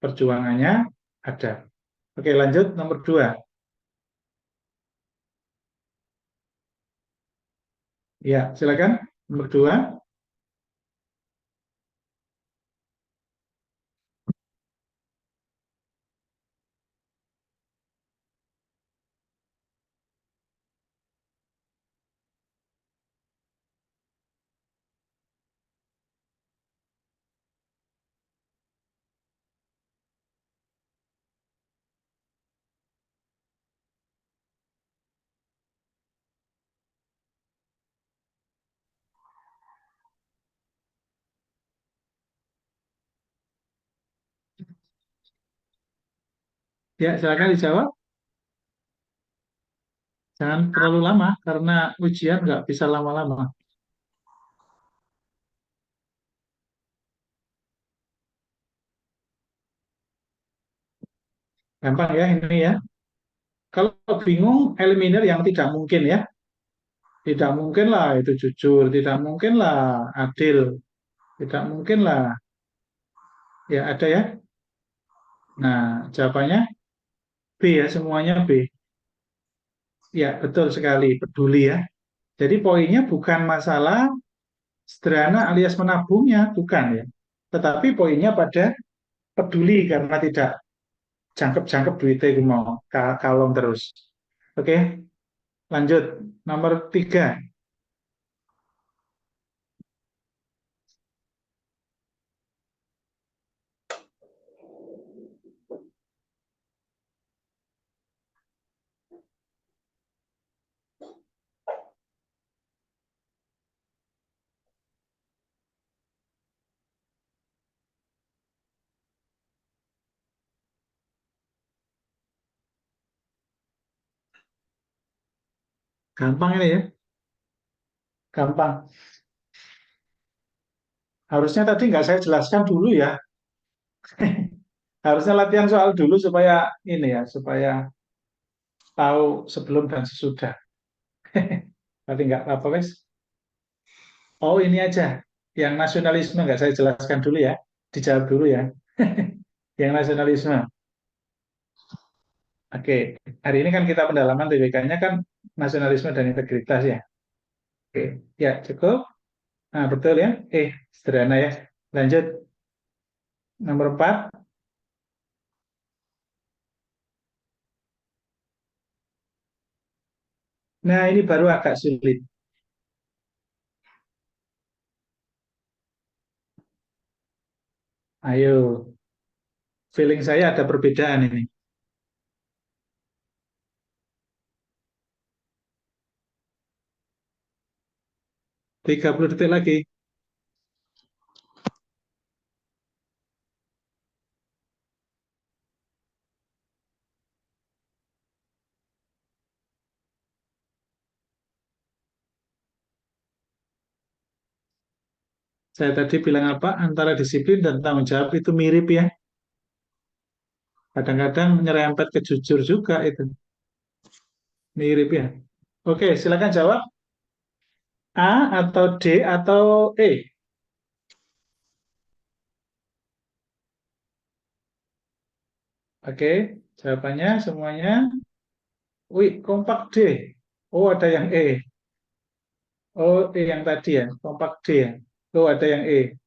perjuangannya ada. Oke, lanjut nomor dua. Ya, silakan. Nomor dua, ya silakan dijawab. Jangan terlalu lama karena ujian nggak bisa lama-lama. Gampang ya ini ya. Kalau bingung, eliminir yang tidak mungkin ya. Tidak mungkin lah itu jujur, tidak mungkin lah adil, tidak mungkin lah. Ya ada ya. Nah, jawabannya B ya, semuanya B. Ya, betul sekali, peduli ya. Jadi poinnya bukan masalah sederhana alias menabungnya, bukan ya. Tetapi poinnya pada peduli karena tidak jangkep-jangkep duitnya itu mau kalong terus. Oke, lanjut. Nomor tiga, gampang ini ya, gampang. Harusnya tadi nggak saya jelaskan dulu ya. Harusnya latihan soal dulu supaya ini ya, supaya tahu sebelum dan sesudah. Tapi nggak apa-apa, wes. Oh ini aja, yang nasionalisme nggak saya jelaskan dulu ya, dijawab dulu ya. Yang nasionalisme. Oke, hari ini kan kita pendalaman TBK-nya kan nasionalisme dan integritas ya. Oke, ya cukup. Nah, betul ya. Sederhana ya. Lanjut, nomor 4. Nah, ini baru agak sulit. Ayo, feeling saya ada perbedaan ini. 30 detik lagi. Saya tadi bilang apa? Antara disiplin dan tanggung jawab itu mirip ya. Kadang-kadang nyerempet ke jujur juga itu. Mirip ya. Oke, silakan jawab. A atau D atau E? Oke, jawabannya semuanya. Wih, kompak D. Oh, ada yang E. Oh, E yang tadi ya. Kompak D ya. Oh, ada yang E.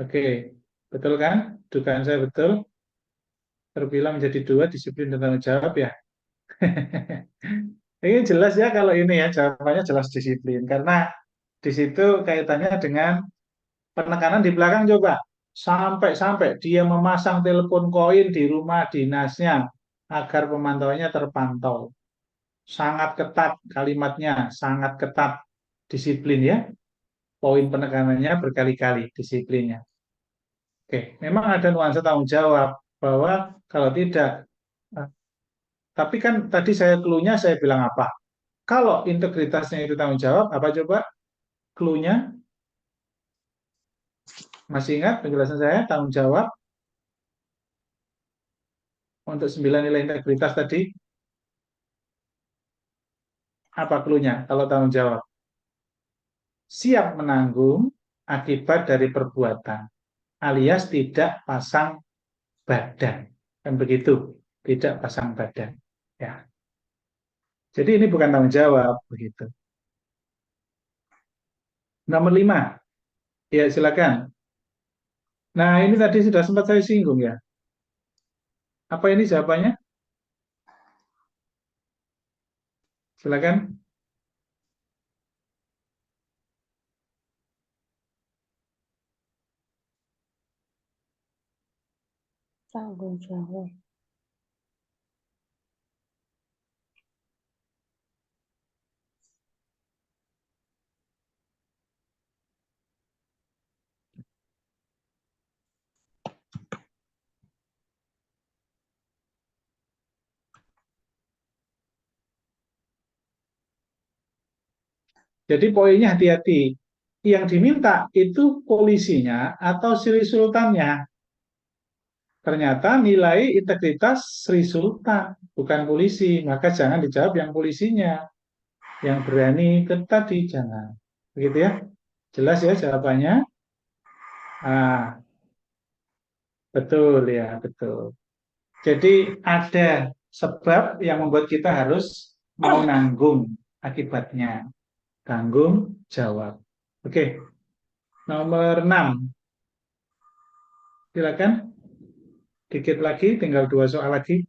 Oke, betul kan? Dugaan saya betul. Terbilang menjadi dua, disiplin dan tanggung jawab ya. Ini jelas ya kalau ini ya, jawabannya jelas disiplin. Karena di situ kaitannya dengan penekanan di belakang coba. Sampai-sampai dia memasang telepon koin di rumah dinasnya agar pemantauannya terpantau. Sangat ketat kalimatnya, sangat ketat disiplin ya. Poin penekanannya berkali-kali disiplinnya. Oke, memang ada nuansa tanggung jawab bahwa kalau tidak, eh, tapi kan tadi saya clue-nya saya bilang apa? Kalau integritasnya itu tanggung jawab, apa coba clue-nya? Masih ingat penjelasan saya tanggung jawab untuk 9 nilai integritas tadi? Apa clue-nya kalau tanggung jawab? Siap menanggung akibat dari perbuatan, alias tidak pasang badan. Kan begitu, tidak pasang badan. Ya. Jadi ini bukan tanggung jawab, begitu. Nomor 5, ya silakan. Nah ini tadi sudah sempat saya singgung ya. Apa ini jawabannya? Silakan. Tanggung jawab. Jadi poinnya hati-hati. Yang diminta itu polisinya atau Sri Sultannya. Ternyata nilai integritas Sri Sultan, bukan polisi. Maka jangan dijawab yang polisinya. Yang berani itu tadi jangan. Begitu ya. Jelas ya jawabannya? Ah, betul ya, betul. Jadi ada sebab yang membuat kita harus mau nanggung akibatnya. Tanggung jawab. Oke, nomor 6. Silakan. Dikit lagi, tinggal 2 soal lagi.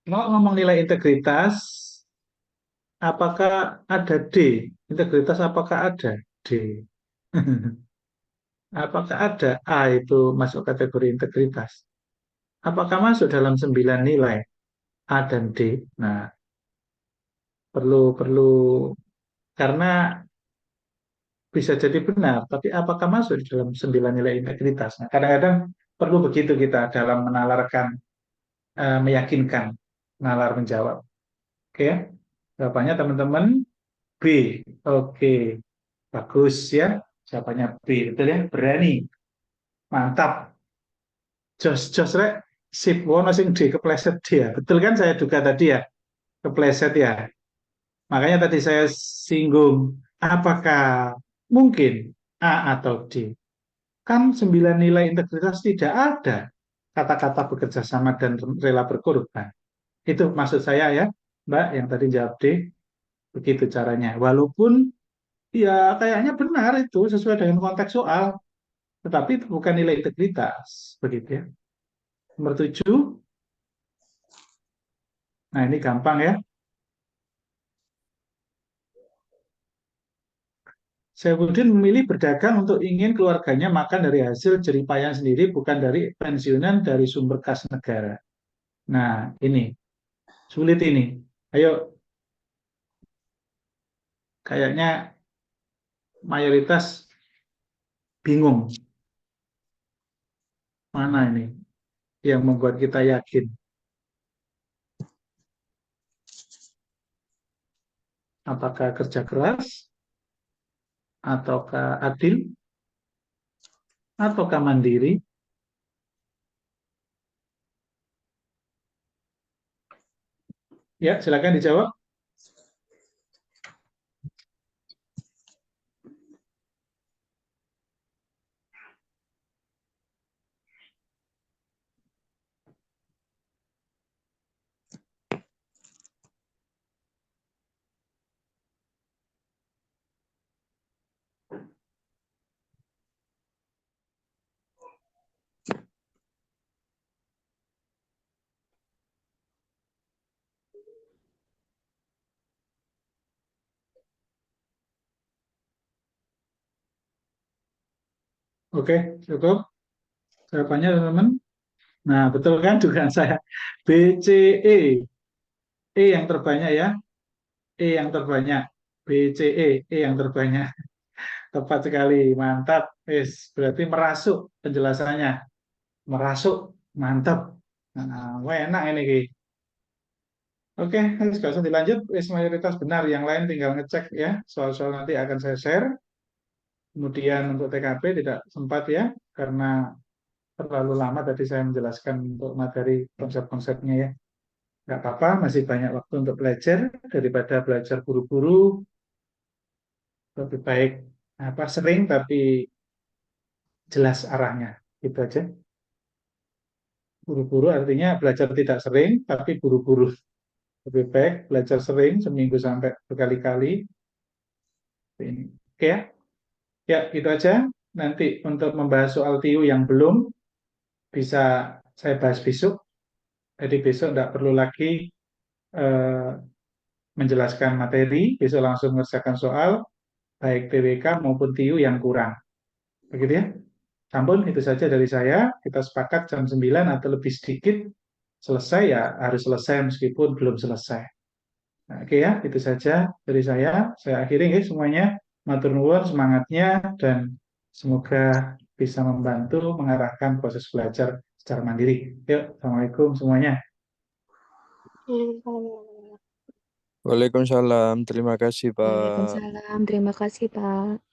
Mau ngomong nilai integritas, apakah ada D? Integritas apakah ada D? Apakah ada A itu masuk kategori integritas? Apakah masuk dalam 9 nilai A dan D? Nah, perlu perlu karena bisa jadi benar, tapi apakah masuk di dalam 9 nilai integritas? Nah, kadang-kadang perlu begitu kita dalam menalarkan, meyakinkan, nalar menjawab. Oke, ya? Jawabannya teman-teman B. Oke, bagus ya. Jawabannya B, betul ya? Berani, mantap. Jos jos rek, sip. Wono sing D kepleset dia. Betul kan saya duga tadi ya, kepleset ya. Makanya tadi saya singgung, apakah mungkin A atau D? Kan 9 nilai integritas tidak ada kata-kata bekerja sama dan rela berkorban. Itu maksud saya ya, Mbak, yang tadi jawab D, begitu caranya. Walaupun ya kayaknya benar itu sesuai dengan konteks soal, tetapi itu bukan nilai integritas, begitu ya. Nomor 7, nah ini gampang ya. Saifuddin memilih berdagang untuk ingin keluarganya makan dari hasil jeripayah sendiri, bukan dari pensiunan dari sumber kas negara. Nah, ini sulit ini. Ayo, kayaknya mayoritas bingung mana ini yang membuat kita yakin. Apakah kerja keras, ataukah adil, ataukah mandiri? Ya, silakan dijawab. Oke, cukup. Jawabannya teman-teman. Nah, betul kan dugaan saya. B, C, E. E yang terbanyak ya. E yang terbanyak. E yang terbanyak. Tepat sekali, mantap. Berarti merasuk penjelasannya. Merasuk, mantap. Nah, wah enak ini, Ki. Oke, nggak usah dilanjut. Mayoritas benar. Yang lain tinggal ngecek ya. Soal-soal nanti akan saya share. Kemudian untuk TKP tidak sempat ya, karena terlalu lama tadi saya menjelaskan untuk materi konsep-konsepnya ya. Nggak apa-apa, masih banyak waktu untuk belajar daripada belajar buru-buru. Lebih baik sering tapi jelas arahnya. Gitu aja. Buru-buru artinya belajar tidak sering tapi buru-buru. Lebih baik belajar sering seminggu sampai berkali-kali. Ini. Oke ya. Ya, gitu aja. Nanti untuk membahas soal TIU yang belum bisa saya bahas besok. Jadi besok tidak perlu lagi eh, menjelaskan materi, besok langsung mengerjakan soal, baik TWK maupun TIU yang kurang. Begitu ya. Sampun, itu saja dari saya. Kita sepakat jam 9 atau lebih sedikit selesai ya, harus selesai meskipun belum selesai. Nah, oke ya, itu saja dari saya. Saya akhiri ya semuanya. Matur nuwun semangatnya dan semoga bisa membantu mengarahkan proses belajar secara mandiri. Yuk, Assalamualaikum semuanya. Waalaikumsalam. Waalaikumsalam. Terima kasih, Pak. Waalaikumsalam. Terima kasih, Pak.